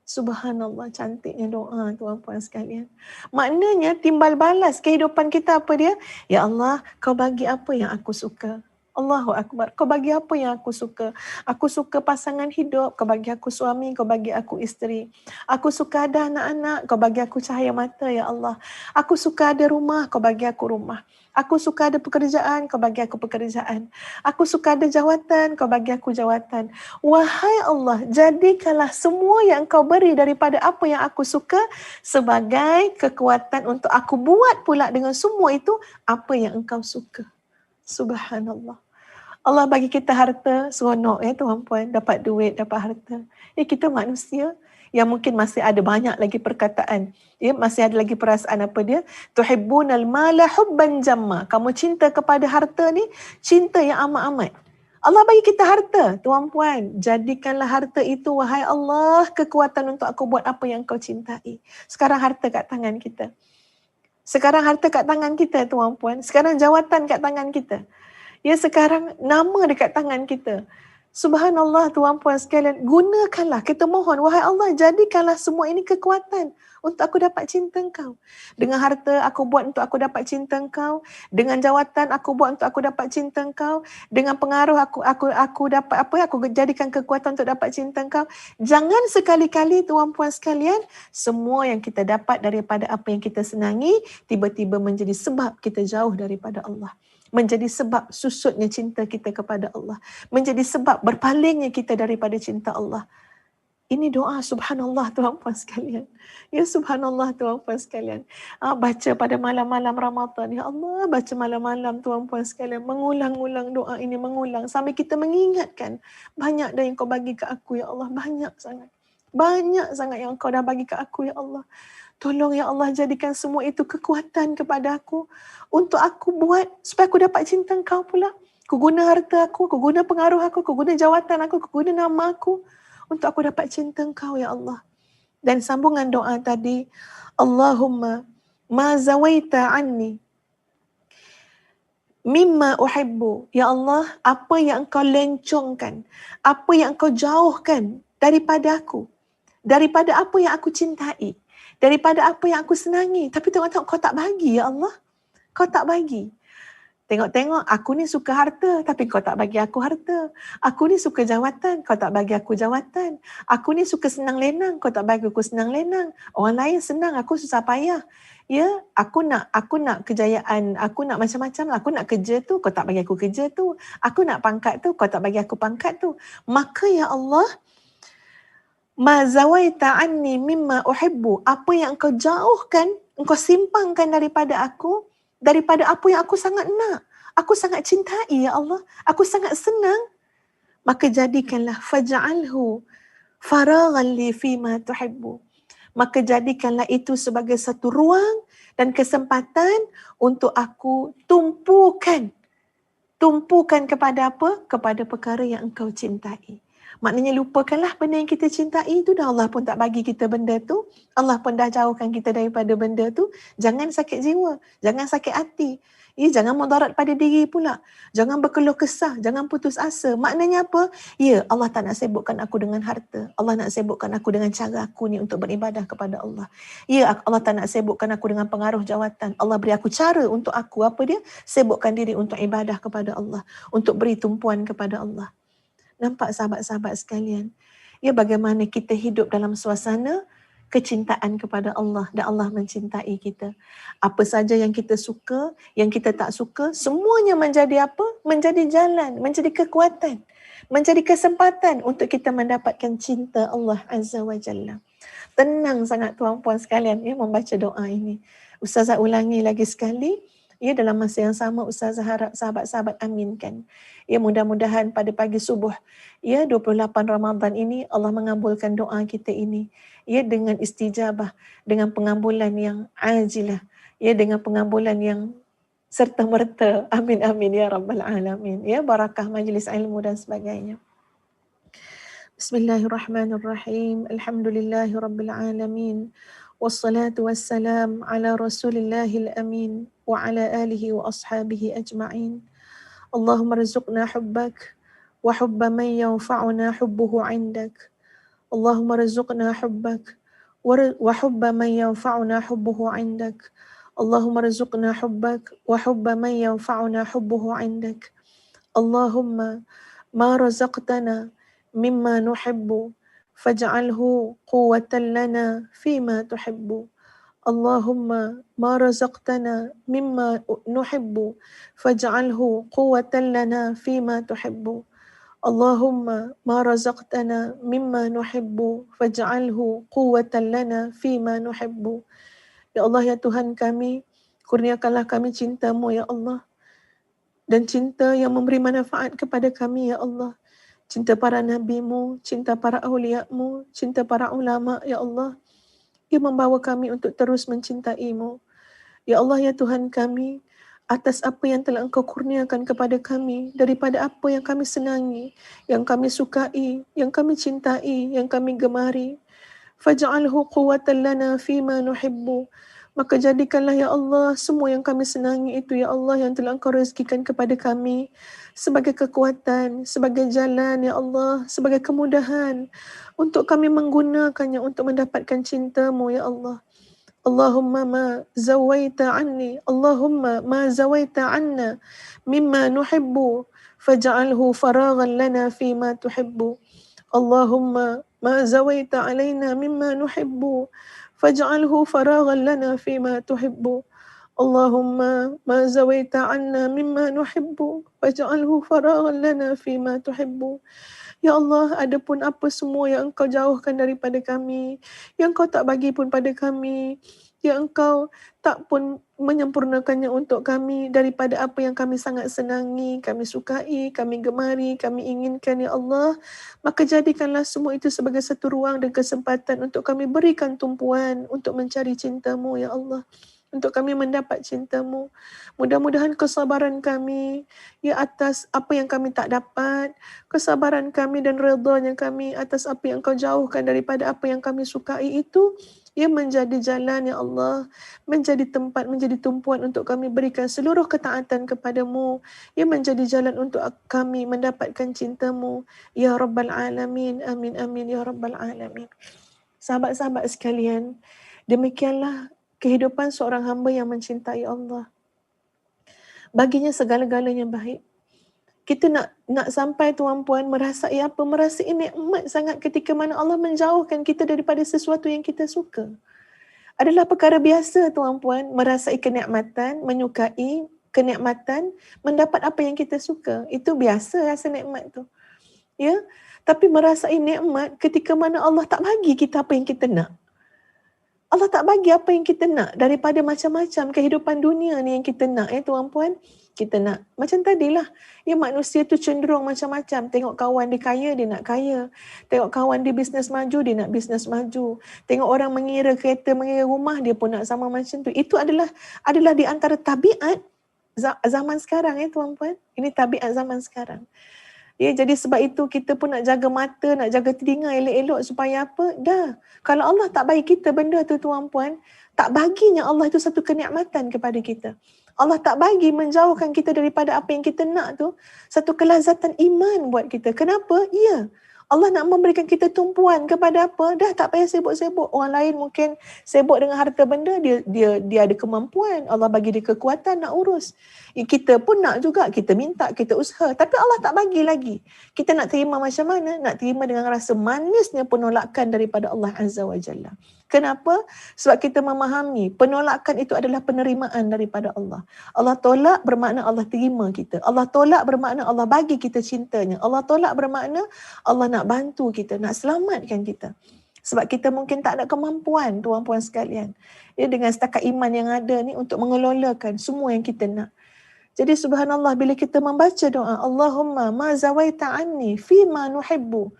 Subhanallah, cantiknya doa tuan-puan sekalian. Maknanya timbal balas kehidupan kita apa dia? Ya Allah, kau bagi apa yang aku suka. Allahu Akbar. Kau bagi apa yang aku suka. Aku suka pasangan hidup. Kau bagi aku suami. Kau bagi aku isteri. Aku suka ada anak-anak. Kau bagi aku cahaya mata ya Allah. Aku suka ada rumah. Kau bagi aku rumah. Aku suka ada pekerjaan. Kau bagi aku pekerjaan. Aku suka ada jawatan. Kau bagi aku jawatan. Wahai Allah, jadikanlah semua yang engkau beri daripada apa yang aku suka sebagai kekuatan untuk aku buat pula dengan semua itu apa yang engkau suka. Subhanallah. Allah bagi kita harta, seronok ya tuan-puan, dapat duit, dapat harta. Kita manusia yang mungkin masih ada banyak lagi perkataan. Masih ada lagi perasaan apa dia? Tuhibbunal mala hubban jamma. Kamu cinta kepada harta ni, cinta yang amat-amat. Allah bagi kita harta, tuan-puan. Jadikanlah harta itu, wahai Allah, kekuatan untuk aku buat apa yang kau cintai. Sekarang harta kat tangan kita. Sekarang harta kat tangan kita, tuan-puan. Sekarang jawatan kat tangan kita. Sekarang nama dekat tangan kita. Subhanallah tuan-puan sekalian, gunakanlah, kita mohon, wahai Allah, jadikanlah semua ini kekuatan untuk aku dapat cinta engkau. Dengan harta aku buat untuk aku dapat cinta engkau, dengan jawatan aku buat untuk aku dapat cinta engkau, dengan pengaruh aku dapat aku jadikan kekuatan untuk dapat cinta engkau. Jangan sekali-kali tuan-puan sekalian, semua yang kita dapat daripada apa yang kita senangi tiba-tiba menjadi sebab kita jauh daripada Allah. Menjadi sebab susutnya cinta kita kepada Allah. Menjadi sebab berpalingnya kita daripada cinta Allah. Ini doa subhanallah tuan-puan sekalian. Ya subhanallah tuan-puan sekalian. Baca pada malam-malam Ramadan. Ya Allah, baca malam-malam tuan-puan sekalian. Mengulang-ulang doa ini, mengulang. Sampai kita mengingatkan. Banyak dah yang kau bagi ke aku ya Allah. Banyak sangat. Banyak sangat yang kau dah bagi ke aku ya Allah. Tolong ya Allah jadikan semua itu kekuatan kepada aku untuk aku buat supaya aku dapat cinta engkau pula. Aku guna harta aku, aku guna pengaruh aku, aku guna jawatan aku guna nama aku untuk aku dapat cinta engkau ya Allah. Dan sambungan doa tadi, Allahumma ma zawaita anni mimma uhibbu. Ya Allah, apa yang engkau lencongkan, apa yang engkau jauhkan daripada aku, daripada apa yang aku cintai, daripada apa yang aku senangi. Tapi tengok-tengok kau tak bagi ya Allah. Kau tak bagi. Tengok-tengok aku ni suka harta tapi kau tak bagi aku harta. Aku ni suka jawatan, kau tak bagi aku jawatan. Aku ni suka senang lenang, kau tak bagi aku senang lenang. Orang lain senang, aku susah payah. Ya, aku nak kejayaan, aku nak macam-macam lah. Aku nak kerja tu, kau tak bagi aku kerja tu. Aku nak pangkat tu, kau tak bagi aku pangkat tu. Maka ya Allah, ma zawaita anni mimma uhibbu, apa yang engkau jauhkan, engkau simpangkan daripada aku, daripada apa yang aku sangat nak, aku sangat cintai ya Allah, aku sangat senang, maka jadikanlah faj'alhu faraghan li fima tuhibbu, maka jadikanlah itu sebagai satu ruang dan kesempatan untuk aku tumpukan kepada apa? Kepada perkara yang engkau cintai. Maknanya lupakanlah benda yang kita cintai itu dah, Allah pun tak bagi kita benda tu. Allah pun dah jauhkan kita daripada benda tu. Jangan sakit jiwa, jangan sakit hati. Jangan mudarat pada diri pula. Jangan berkeluh kesah, jangan putus asa. Maknanya apa? Allah tak nak sibukkan aku dengan harta. Allah nak sibukkan aku dengan cara aku ni untuk beribadah kepada Allah. Allah tak nak sibukkan aku dengan pengaruh jawatan. Allah beri aku cara untuk aku sibukkan diri untuk ibadah kepada Allah, untuk beri tumpuan kepada Allah. Nampak sahabat-sahabat sekalian? Bagaimana kita hidup dalam suasana kecintaan kepada Allah dan Allah mencintai kita. Apa saja yang kita suka, yang kita tak suka, semuanya menjadi apa? Menjadi jalan, menjadi kekuatan, menjadi kesempatan untuk kita mendapatkan cinta Allah Azza wa Jalla. Tenang sangat tuan-puan sekalian membaca doa ini. Ustazah ulangi lagi sekali. Ya, dalam masa yang sama Ustazah harap sahabat-sahabat aminkan. Ya, mudah-mudahan pada pagi subuh ya 28 Ramadan ini Allah mengabulkan doa kita ini. Ya, dengan istijabah, dengan pengambulan yang ajilah. Ya, dengan pengambulan yang serta merta. Amin amin ya rabbal alamin. Ya, barakah majlis ilmu dan sebagainya. Bismillahirrahmanirrahim. Alhamdulillahirabbil alamin. Wassalatu wassalam ala Rasulillahil amin wa ala alihi wa ashabihi ajma'in. Allahumma rizqna hubbak wa hubba man yanfa'una hubbuhu 'indak. Allahumma rizqna hubbak wa hubba man yanfa'una hubbuhu 'indak. Allahumma rizqna hubbak wa hubba man yanfa'una hubbuhu 'indak. Allahumma ma razaqtana mimma nuhibbu faj'alhu quwwatan lana fima tuhibbu. Allahumma ma razaqtana mimma nuhibbu faj'alhu quwwatan lana fima tuhibbu. Allahumma ma razaqtana mimma nuhibbu faj'alhu quwwatan lana fima nuhibbu. Ya Allah, ya Tuhan kami, kurniakanlah kami cinta-Mu ya Allah, dan cinta yang memberi manfaat kepada kami ya Allah. Cinta para nabi-Mu, cinta para awliya-Mu, cinta para ulama ya Allah, yang membawa kami untuk terus mencintai-Mu. Ya Allah, ya Tuhan kami, atas apa yang telah Engkau kurniakan kepada kami, daripada apa yang kami senangi, yang kami sukai, yang kami cintai, yang kami gemari, faj'alhu quwwatan lana fima nuhibbu. Maka jadikanlah ya Allah semua yang kami senangi itu ya Allah yang telah Engkau rezekikan kepada kami sebagai kekuatan, sebagai jalan ya Allah, sebagai kemudahan untuk kami menggunakannya untuk mendapatkan cinta-Mu ya Allah. Allahumma ma zawaita anni, Allahumma ma zawaita anna mimma nuhibbu faj'alhu faraghan lana fima tuhibbu. Allahumma ma zawaita alaina mimma nuhibbu faj'alhu faraghan lana fima tuhibbu. Allahumma ma zawaita anna mimma nuhibbu faj'alhu faraghan lana fima tuhibbu. Ya Allah, adapun apa semua yang Engkau jauhkan daripada kami, yang Engkau tak bagi pun pada kami, yang Engkau tak pun menyempurnakannya untuk kami daripada apa yang kami sangat senangi, kami sukai, kami gemari, kami inginkan ya Allah, maka jadikanlah semua itu sebagai satu ruang dan kesempatan untuk kami berikan tumpuan untuk mencari cinta-Mu ya Allah, untuk kami mendapat cinta-Mu. Mudah-mudahan kesabaran kami ya atas apa yang kami tak dapat, kesabaran kami dan redanya kami atas apa yang Kau jauhkan daripada apa yang kami sukai itu, ia menjadi jalan ya Allah, menjadi tempat, menjadi tumpuan untuk kami berikan seluruh ketaatan kepada-Mu, ia menjadi jalan untuk kami mendapatkan cinta-Mu ya Rabbal Alamin. Amin amin ya Rabbal Alamin. Sahabat-sahabat sekalian, demikianlah kehidupan seorang hamba yang mencintai Allah. Baginya segala-galanya baik. Kita nak sampai tuan-puan merasai apa? Merasai nikmat sangat ketika mana Allah menjauhkan kita daripada sesuatu yang kita suka. Adalah perkara biasa tuan-puan, merasai kenikmatan, menyukai kenikmatan, mendapat apa yang kita suka. Itu biasa rasa nikmat tu. Ya, tapi merasai nikmat ketika mana Allah tak bagi kita apa yang kita nak. Allah tak bagi apa yang kita nak daripada macam-macam kehidupan dunia ni yang kita nak ya tuan-puan. Kita nak macam tadilah, ya manusia tu cenderung macam-macam. Tengok kawan dia kaya, dia nak kaya. Tengok kawan dia bisnes maju, dia nak bisnes maju. Tengok orang mengira kereta, mengira rumah, dia pun nak sama macam tu. Itu adalah di antara tabiat zaman sekarang ya tuan-puan. Ini tabiat zaman sekarang. Ya, jadi sebab itu kita pun nak jaga mata, nak jaga telinga elok-elok supaya apa? Dah. Kalau Allah tak bagi kita benda tu tuan-puan, tak baginya Allah itu satu kenikmatan kepada kita. Allah tak bagi menjauhkan kita daripada apa yang kita nak tu, satu kelazatan iman buat kita. Kenapa? Ya. Allah nak memberikan kita tumpuan kepada apa? Dah tak payah sibuk-sibuk. Orang lain mungkin sibuk dengan harta benda, dia ada kemampuan. Allah bagi dia kekuatan nak urus. Kita pun nak juga, kita minta, kita usaha. Tapi Allah tak bagi lagi. Kita nak terima macam mana? Nak terima dengan rasa manisnya penolakan daripada Allah Azza wa Jalla. Kenapa? Sebab kita memahami penolakan itu adalah penerimaan daripada Allah. Allah tolak bermakna Allah terima kita. Allah tolak bermakna Allah bagi kita cintanya. Allah tolak bermakna Allah nak bantu kita, nak selamatkan kita. Sebab kita mungkin tak ada kemampuan, tuan-puan sekalian. Ya, dengan setakat iman yang ada ni untuk mengelolakan semua yang kita nak. Jadi subhanallah, bila kita membaca doa, Allahumma ma zawaita anni fima nuhibbu,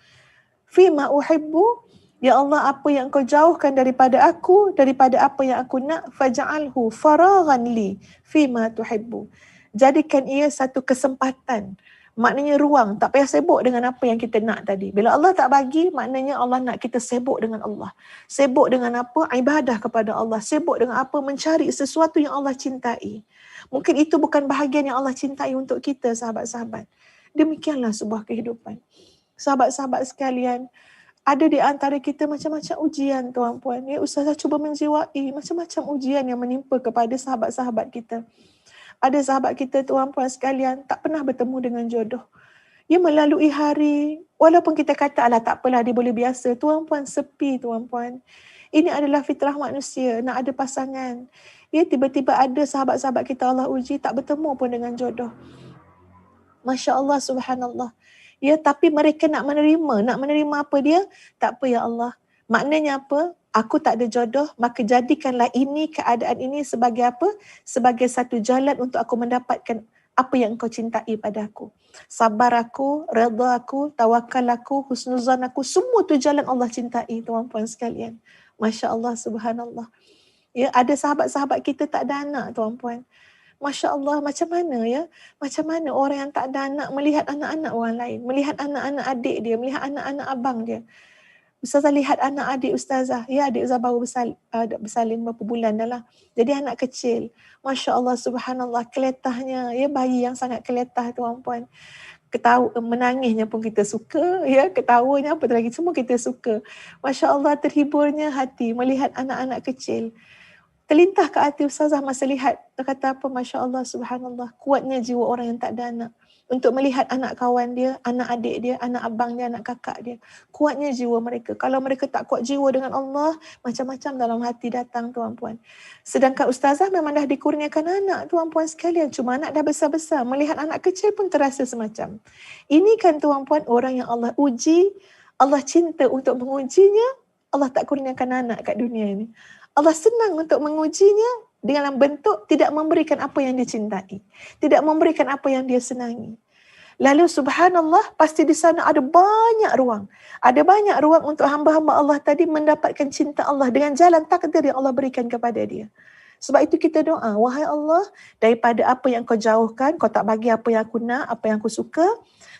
fima uhibbu, ya Allah, apa yang kau jauhkan daripada apa yang aku nak, faj'alhu faraghan li fima tuhibbu. Jadikan ia satu kesempatan. Maknanya ruang, tak payah sibuk dengan apa yang kita nak tadi. Bila Allah tak bagi, maknanya Allah nak kita sibuk dengan Allah. Sibuk dengan apa? Ibadah kepada Allah. Sibuk dengan apa? Mencari sesuatu yang Allah cintai. Mungkin itu bukan bahagian yang Allah cintai untuk kita, sahabat-sahabat. Demikianlah sebuah kehidupan. Sahabat-sahabat sekalian, ada di antara kita macam-macam ujian, tuan-puan. Ya, Ustazah cuba menjiwai macam-macam ujian yang menimpa kepada sahabat-sahabat kita. Ada sahabat kita, tuan-puan sekalian, tak pernah bertemu dengan jodoh. Ia melalui hari, walaupun kita kata, alah tak apalah, dia boleh biasa. Tuan-puan, sepi, tuan-puan. Ini adalah fitrah manusia, nak ada pasangan. Ya, tiba-tiba ada sahabat-sahabat kita Allah uji, tak bertemu pun dengan jodoh. Masya Allah, subhanallah. Ya, tapi mereka nak menerima apa dia? Tak apa ya Allah. Maknanya apa? Aku tak ada jodoh, maka jadikanlah ini, keadaan ini sebagai apa? Sebagai satu jalan untuk aku mendapatkan apa yang engkau cintai pada aku. Sabar aku, redha aku, tawakal aku, husnuzan aku, semua tu jalan Allah cintai, tuan-puan sekalian. Masya Allah, subhanallah. Ya, ada sahabat-sahabat kita tak ada anak, tuan-puan. Masya Allah, macam mana ya? Macam mana orang yang tak ada anak melihat anak-anak orang lain, melihat anak-anak adik dia, melihat anak-anak abang dia. Ustazah lihat anak adik Ustazah. Ya, adik Ustazah baru bersalin berapa bulan dah lah. Jadi anak kecil. Masya Allah, subhanallah, keletahnya. Ya, bayi yang sangat keletah, tuan-puan. Menangisnya pun kita suka. Ya, ketawanya apa lagi, semua kita suka. Masya Allah, terhiburnya hati melihat anak-anak kecil. Terlintah ke hati Ustazah masa lihat. Dia kata apa, Masya Allah, subhanallah. Kuatnya jiwa orang yang tak ada anak. Untuk melihat anak kawan dia, anak adik dia, anak abang dia, anak kakak dia. Kuatnya jiwa mereka. Kalau mereka tak kuat jiwa dengan Allah, macam-macam dalam hati datang, tuan-puan. Sedangkan Ustazah memang dah dikurniakan anak, tuan-puan sekalian. Cuma anak dah besar-besar. Melihat anak kecil pun terasa semacam. Ini kan, tuan-puan, orang yang Allah uji, Allah cinta untuk mengujinya, Allah tak kurniakan anak kat dunia ini. Allah senang untuk mengujinya dalam bentuk tidak memberikan apa yang dia cintai. Tidak memberikan apa yang dia senangi. Lalu subhanallah, pasti di sana ada banyak ruang. Ada banyak ruang untuk hamba-hamba Allah tadi mendapatkan cinta Allah dengan jalan takdir yang Allah berikan kepada dia. Sebab itu kita doa, wahai Allah, daripada apa yang kau jauhkan, kau tak bagi apa yang aku nak, apa yang aku suka,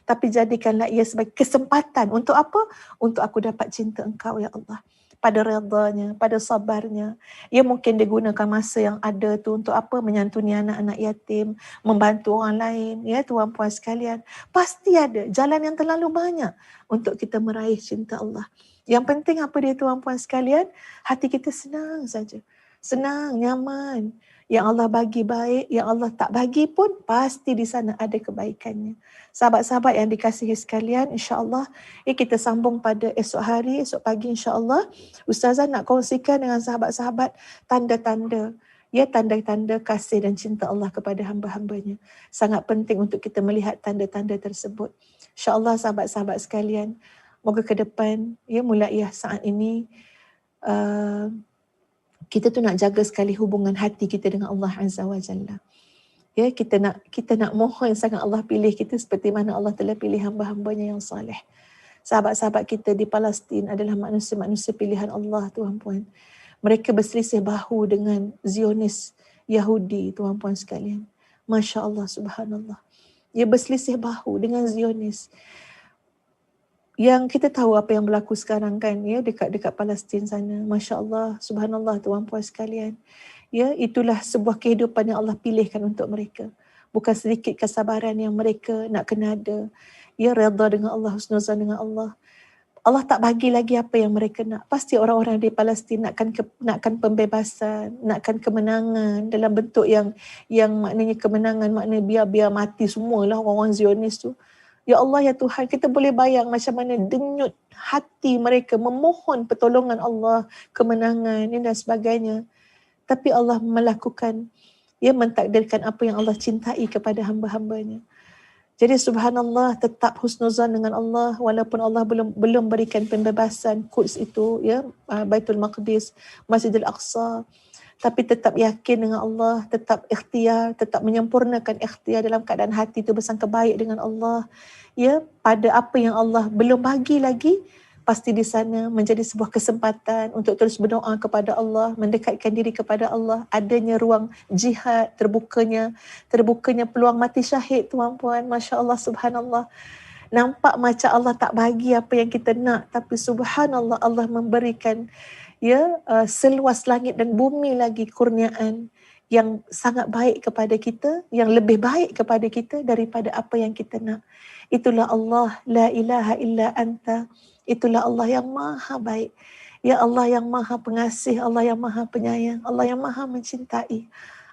tapi jadikanlah ia sebagai kesempatan. Untuk apa? Untuk aku dapat cinta engkau, ya Allah. Pada redanya, pada sabarnya. Ia mungkin dia gunakan masa yang ada tu untuk apa? Menyantuni anak-anak yatim, membantu orang lain, ya tuan-puan sekalian. Pasti ada jalan yang terlalu banyak untuk kita meraih cinta Allah. Yang penting apa dia, tuan-puan sekalian? Hati kita senang saja. Senang, nyaman. Yang Allah bagi baik, yang Allah tak bagi pun pasti di sana ada kebaikannya. Sahabat-sahabat yang dikasihi sekalian, insya-Allah kita sambung pada esok hari, esok pagi insya-Allah. Ustazah nak kongsikan dengan sahabat-sahabat tanda-tanda, ya, tanda-tanda kasih dan cinta Allah kepada hamba-hambanya. Sangat penting untuk kita melihat tanda-tanda tersebut. Insya-Allah sahabat-sahabat sekalian, moga ke depan, ya, mulai saat ini kita tu nak jaga sekali hubungan hati kita dengan Allah Azza wa Jalla. Ya, kita nak mohon sangat Allah pilih kita seperti mana Allah telah pilih hamba-hambanya yang saleh. Sahabat-sahabat kita di Palestin adalah manusia-manusia pilihan Allah, tuan-puan. Mereka berselisih bahu dengan Zionis Yahudi, tuan-puan sekalian. Masya Allah, subhanallah. Ia berselisih bahu dengan Zionis. Yang kita tahu apa yang berlaku sekarang kan, ya, dekat Palestin sana. Masya Allah, subhanallah, tuan-puan sekalian. Ya, itulah sebuah kehidupan yang Allah pilihkan untuk mereka. Bukan sedikit kesabaran yang mereka nak kena ada. Ya, redha dengan Allah, husnuzan dengan Allah. Allah tak bagi lagi apa yang mereka nak. Pasti orang-orang di Palestin nakkan pembebasan, nakkan kemenangan dalam bentuk yang maknanya kemenangan, maknanya biar mati semualah orang-orang Zionis tu. Ya Allah, ya Tuhan, kita boleh bayang macam mana denyut hati mereka memohon pertolongan Allah, kemenangan dan sebagainya. Tapi Allah melakukan, ia mentakdirkan apa yang Allah cintai kepada hamba-hambanya. Jadi subhanallah, tetap husnuzan dengan Allah walaupun Allah belum berikan pembebasan Quds itu, ya, Baitul Maqdis, Masjidil Aqsa, tapi tetap yakin dengan Allah, tetap ikhtiar, tetap menyempurnakan ikhtiar dalam keadaan hati itu bersangka baik dengan Allah, ya, pada apa yang Allah belum bagi lagi, pasti di sana menjadi sebuah kesempatan untuk terus berdoa kepada Allah, mendekatkan diri kepada Allah, adanya ruang jihad, terbukanya peluang mati syahid, tuan-puan, masya-Allah, subhanallah. Nampak macam Allah tak bagi apa yang kita nak, tapi subhanallah Allah memberikan, ya, seluas langit dan bumi lagi kurniaan yang sangat baik kepada kita, yang lebih baik kepada kita daripada apa yang kita nak. Itulah Allah, la ilaha illa anta. Itulah Allah yang maha baik. Ya Allah yang maha pengasih, Allah yang maha penyayang, Allah yang maha mencintai,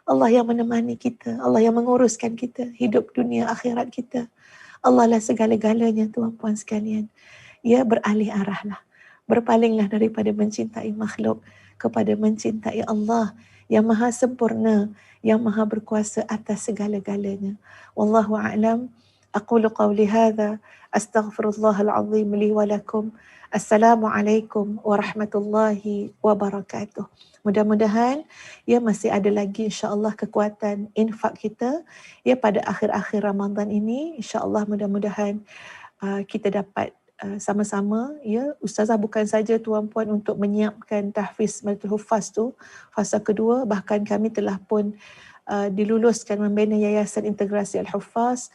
Allah yang menemani kita, Allah yang menguruskan kita, hidup dunia akhirat kita. Allah lah segala-galanya, tuan-puan sekalian. Ya, beralih arahlah. Berpalinglah daripada mencintai makhluk kepada mencintai Allah yang maha sempurna, yang maha berkuasa atas segala-galanya. Wallahu a'lam. Aqulu qawli hadha, astaghfirullahal azim li wa lakum. Assalamualaikum warahmatullahi wabarakatuh. Mudah-mudahan, ya, masih ada lagi insya-Allah kekuatan infak kita, ya, pada akhir-akhir Ramadan ini. Insya-Allah mudah-mudahan kita dapat sama-sama, ya, ustazah bukan saja tuan-puan untuk menyiapkan tahfiz Madinatul Huffaz tu fasa kedua, bahkan kami telah pun diluluskan membina Yayasan Integrasi Al-Huffaz.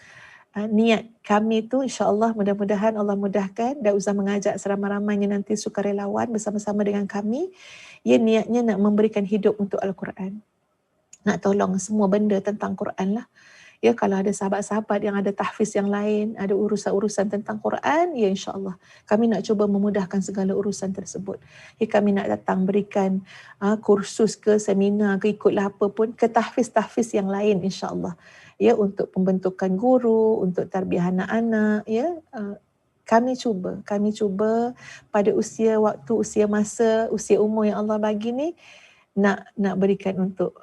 Niat kami tu insya-Allah mudah-mudahan Allah mudahkan, dan usah mengajak seramai-ramainya nanti sukarelawan bersama-sama dengan kami. Ya, niatnya nak memberikan hidup untuk Al-Quran, nak tolong semua benda tentang Quran lah. Ya, kalau ada sahabat-sahabat yang ada tahfiz yang lain, ada urusan-urusan tentang Quran, ya insya-Allah kami nak cuba memudahkan segala urusan tersebut. Ya, kami nak datang berikan kursus ke seminar ke, ikutlah apa pun ke tahfiz-tahfiz yang lain insya-Allah. Ya, untuk pembentukan guru, untuk tarbiyah anak-anak, ya, kami cuba pada usia masa, usia umur yang Allah bagi ni, nak berikan untuk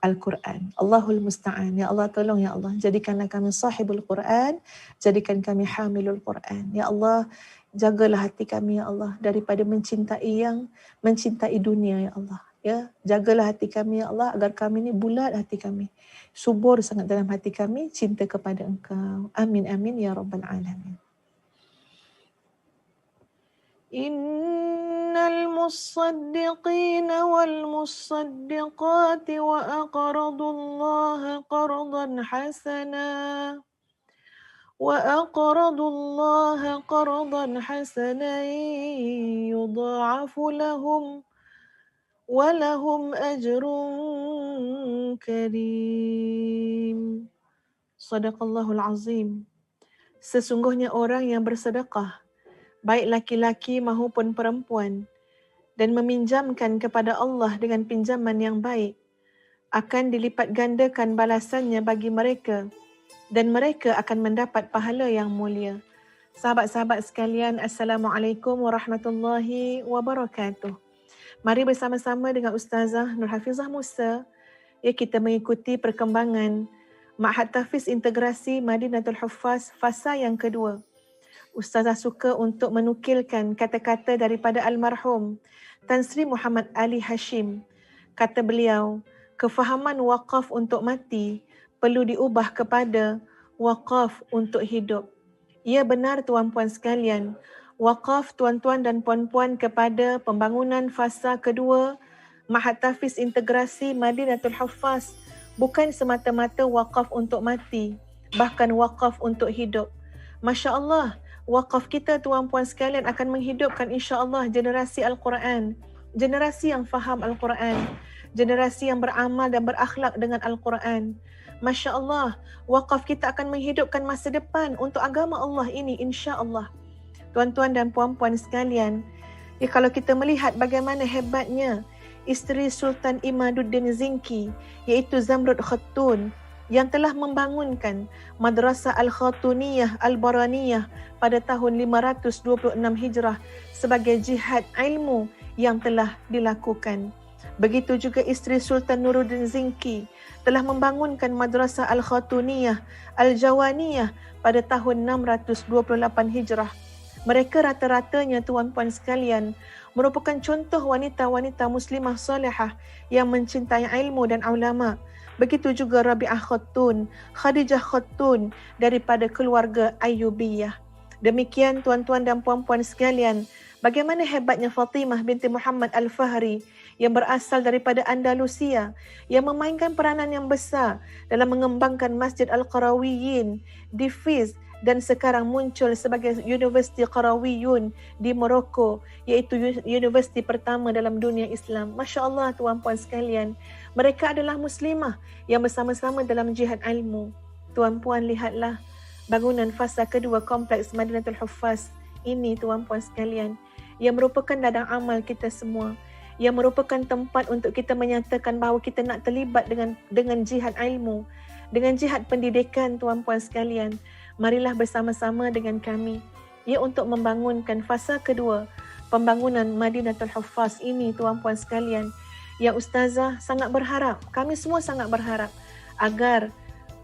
Al-Quran. Allahul Musta'an. Ya Allah, tolong ya Allah, jadikanlah kami sahibul Quran, jadikan kami hamilul Quran. Ya Allah, jagalah hati kami ya Allah daripada mencintai dunia ya Allah. Ya, jagalah hati kami ya Allah agar kami ni bulat hati kami, subur sangat dalam hati kami cinta kepada Engkau. Amin amin ya rabbal alamin. Innal musaddiqina wal musaddiqati wa aqradullaha qardan hasana yudha'afu lahum walahum ajrun karim. Sadaqallahul azim. Sesungguhnya orang yang bersedekah, baik laki-laki maupun perempuan, dan meminjamkan kepada Allah dengan pinjaman yang baik, akan dilipat gandakan balasannya bagi mereka, dan mereka akan mendapat pahala yang mulia. Sahabat-sahabat sekalian, Assalamualaikum warahmatullahi wabarakatuh. Mari bersama-sama dengan Ustazah Nur Hafizah Musa, ya, kita mengikuti perkembangan Ma'had Tahfiz Integrasi Madinatul Huffaz fasa yang kedua. Ustazah suka untuk menukilkan kata-kata daripada almarhum Tan Sri Muhammad Ali Hashim. Kata beliau, kefahaman wakaf untuk mati perlu diubah kepada wakaf untuk hidup. Ya, benar tuan-puan sekalian, wakaf tuan-tuan dan puan-puan kepada pembangunan fasa kedua Ma'had Tahfiz Integrasi Madinatul Huffaz bukan semata-mata wakaf untuk mati, bahkan wakaf untuk hidup. Masya Allah, wakaf kita tuan-puan sekalian akan menghidupkan insya-Allah generasi Al-Quran, generasi yang faham Al-Quran, generasi yang beramal dan berakhlak dengan Al-Quran. Masya Allah, wakaf kita akan menghidupkan masa depan untuk agama Allah ini insya-Allah. Tuan-tuan dan puan-puan sekalian, ya, kalau kita melihat bagaimana hebatnya isteri Sultan Imaduddin Zinki, iaitu Zamrud Khatun, yang telah membangunkan Madrasah Al-Khatuniyah Al-Baraniyah pada tahun 526 Hijrah sebagai jihad ilmu yang telah dilakukan. Begitu juga isteri Sultan Nuruddin Zinki telah membangunkan Madrasah Al-Khatuniyah Al-Jawaniyah pada tahun 628 Hijrah. Mereka rata-ratanya tuan-puan sekalian merupakan contoh wanita-wanita muslimah salihah yang mencintai ilmu dan ulama. Begitu juga Rabi'ah Khatun, Khadijah Khatun daripada keluarga Ayyubiyah. Demikian tuan-tuan dan puan-puan sekalian, bagaimana hebatnya Fatimah binti Muhammad Al-Fahri yang berasal daripada Andalusia, yang memainkan peranan yang besar dalam mengembangkan Masjid Al-Qarawiyyin di Fez dan sekarang muncul sebagai Universiti Qarawiyun di Morocco, iaitu universiti pertama dalam dunia Islam. Masya Allah tuan-puan sekalian, mereka adalah muslimah yang bersama-sama dalam jihad ilmu. Tuan-puan lihatlah bangunan fasa kedua kompleks Madinatul Huffaz ini tuan-puan sekalian, yang merupakan ladang amal kita semua, yang merupakan tempat untuk kita menyatakan bahawa kita nak terlibat dengan jihad ilmu, dengan jihad pendidikan tuan-puan sekalian. Marilah bersama-sama dengan kami untuk membangunkan fasa kedua pembangunan Madinatul Huffaz ini tuan-puan sekalian, yang ustazah sangat berharap, kami semua sangat berharap agar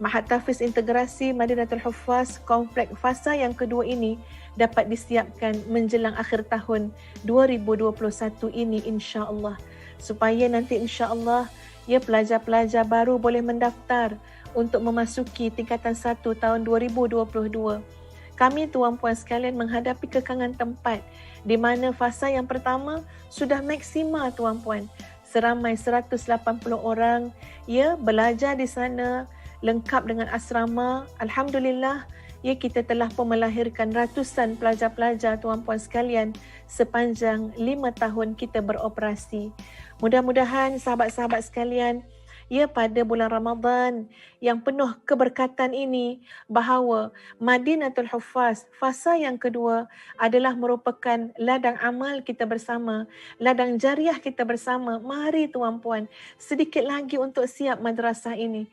Mahat Tahfiz Integrasi Madinatul Huffaz komplek fasa yang kedua ini dapat disiapkan menjelang akhir tahun 2021 ini insya-Allah, supaya nanti insya-Allah pelajar-pelajar baru boleh mendaftar untuk memasuki tingkatan 1 tahun 2022. Kami tuan-puan sekalian menghadapi kekangan tempat di mana fasa yang pertama sudah maksima tuan-puan. Seramai 180 orang belajar di sana lengkap dengan asrama. Alhamdulillah, kita telah pun melahirkan ratusan pelajar-pelajar tuan-puan sekalian sepanjang 5 tahun kita beroperasi. Mudah-mudahan sahabat-sahabat sekalian, pada bulan Ramadan yang penuh keberkatan ini, bahawa Madinatul Huffaz fasa yang kedua adalah merupakan ladang amal kita bersama, ladang jariah kita bersama. Mari tuan-puan, sedikit lagi untuk siap madrasah ini.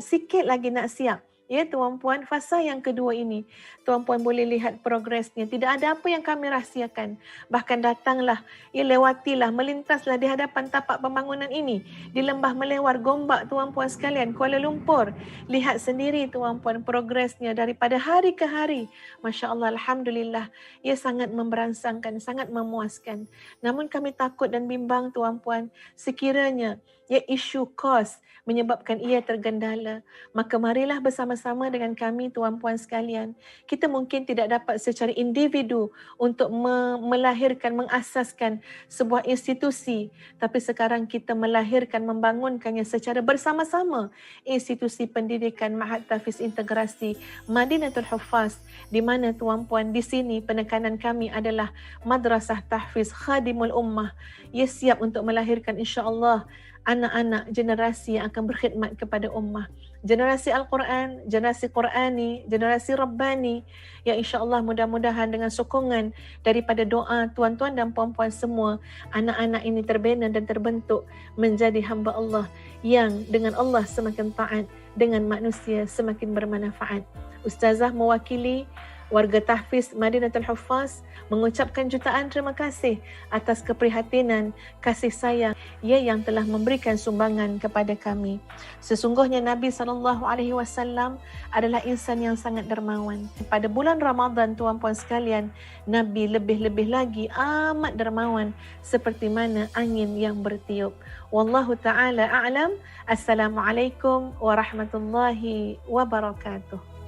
Sikit lagi nak siap. Tuan-puan, fasa yang kedua ini, tuan-puan boleh lihat progresnya. Tidak ada apa yang kami rahsiakan. Bahkan datanglah, lewatilah, melintaslah di hadapan tapak pembangunan ini, di Lembah Melewar Gombak tuan-puan sekalian, Kuala Lumpur. Lihat sendiri tuan-puan progresnya daripada hari ke hari. Masya Allah, Alhamdulillah, ia sangat memberangsangkan, sangat memuaskan. Namun kami takut dan bimbang tuan-puan, sekiranya isu kos menyebabkan ia tergendala, maka marilah bersama-sama dengan kami tuan-puan sekalian. Kita mungkin tidak dapat secara individu untuk melahirkan, mengasaskan sebuah institusi, tapi sekarang kita melahirkan, membangunkannya secara bersama-sama, institusi pendidikan Mahat Tahfiz Integrasi Madinatul Huffaz, di mana tuan-puan di sini penekanan kami adalah Madrasah Tahfiz Khadimul Ummah. Ia siap untuk melahirkan insya-Allah anak-anak generasi yang akan berkhidmat kepada ummah. Generasi Al-Quran, generasi Qurani, generasi Rabbani, yang insya-Allah mudah-mudahan dengan sokongan daripada doa tuan-tuan dan puan-puan semua, anak-anak ini terbina dan terbentuk menjadi hamba Allah yang dengan Allah semakin taat, dengan manusia semakin bermanfaat. Ustazah mewakili warga Tahfiz Madinatul Huffaz mengucapkan jutaan terima kasih atas keprihatinan, kasih sayang yang telah memberikan sumbangan kepada kami. Sesungguhnya Nabi SAW adalah insan yang sangat dermawan. Pada bulan Ramadan tuan-puan sekalian, Nabi lebih-lebih lagi amat dermawan seperti mana angin yang bertiup. Wallahu ta'ala a'lam. Assalamualaikum warahmatullahi wabarakatuh.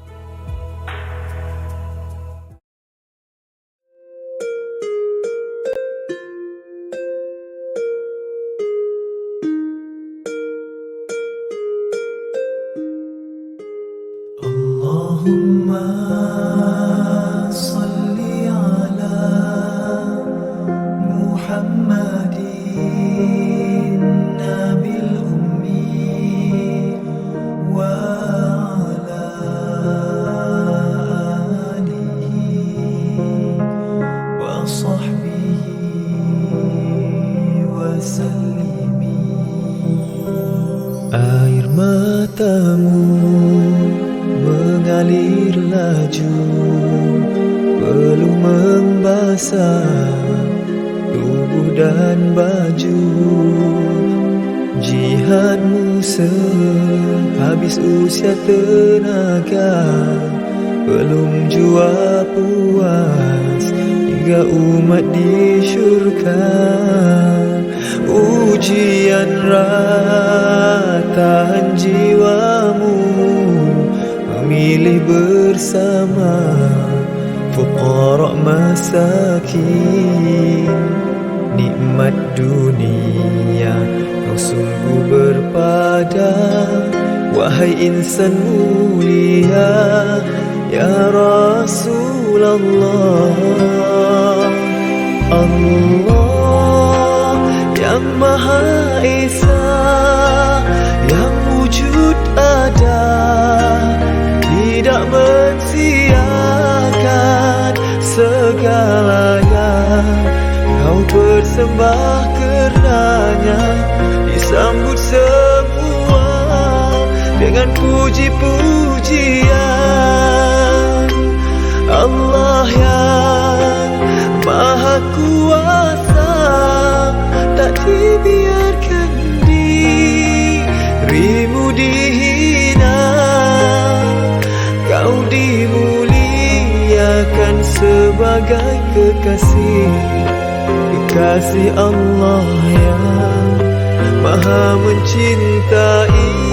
Allahumma salli ala Muhammadin nabil ummi wa ala alihi wa sahbihi wa sallimi. Air matamu mengalir laju, belum membasah tubuh dan baju. Jihadmu sehabis usia tenaga, belum jua puas hingga umat di syurga. Ujian rataan jiwamu, memilih bersama fuqara masakin. Nikmat dunia kau sungguh berpada, wahai insan mulia ya Rasulullah. Allah yang Maha Esa, yang wujud ada, tidak mensiakan segalanya. Kau bersembah karenanya, disambut semua dengan puji-pujian. Allah yang Maha Kuasa, tak dibiarkan dirimu dihina. Kau dimuliakan sebagai kekasih, kekasih Allah yang Maha mencintai.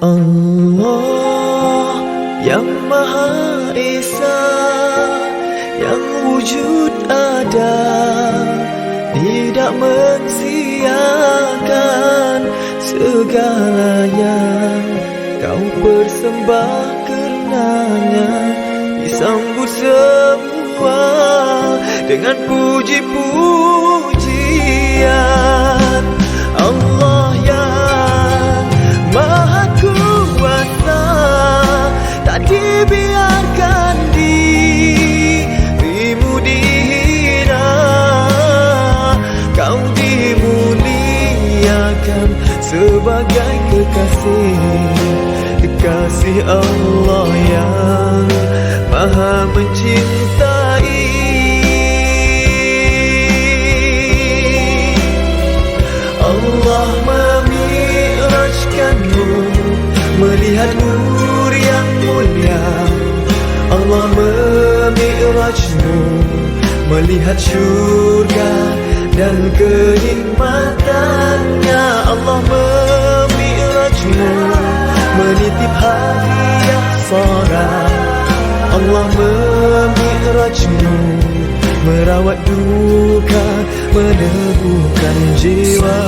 Allah yang Maha Esa, yang wujud ada, tidak mensiakan segalanya. Kau bersembah karenanya, disambut semua dengan puji-pujian. Allah yang Maha Kuasa, tak dibiarkan dirimu dihina. Kau dimuliakan sebagai kekasih, kekasih Allah yang Maha mencintai. Allah memi'rajkanmu, melihat nur yang mulia. Allah memi'rajmu, melihat syurga dan kenikmatannya. Allah memi'rajmu, menitip hadiah seorang. Allah memi'rajmu, merawat duka, meneguhkan jiwa.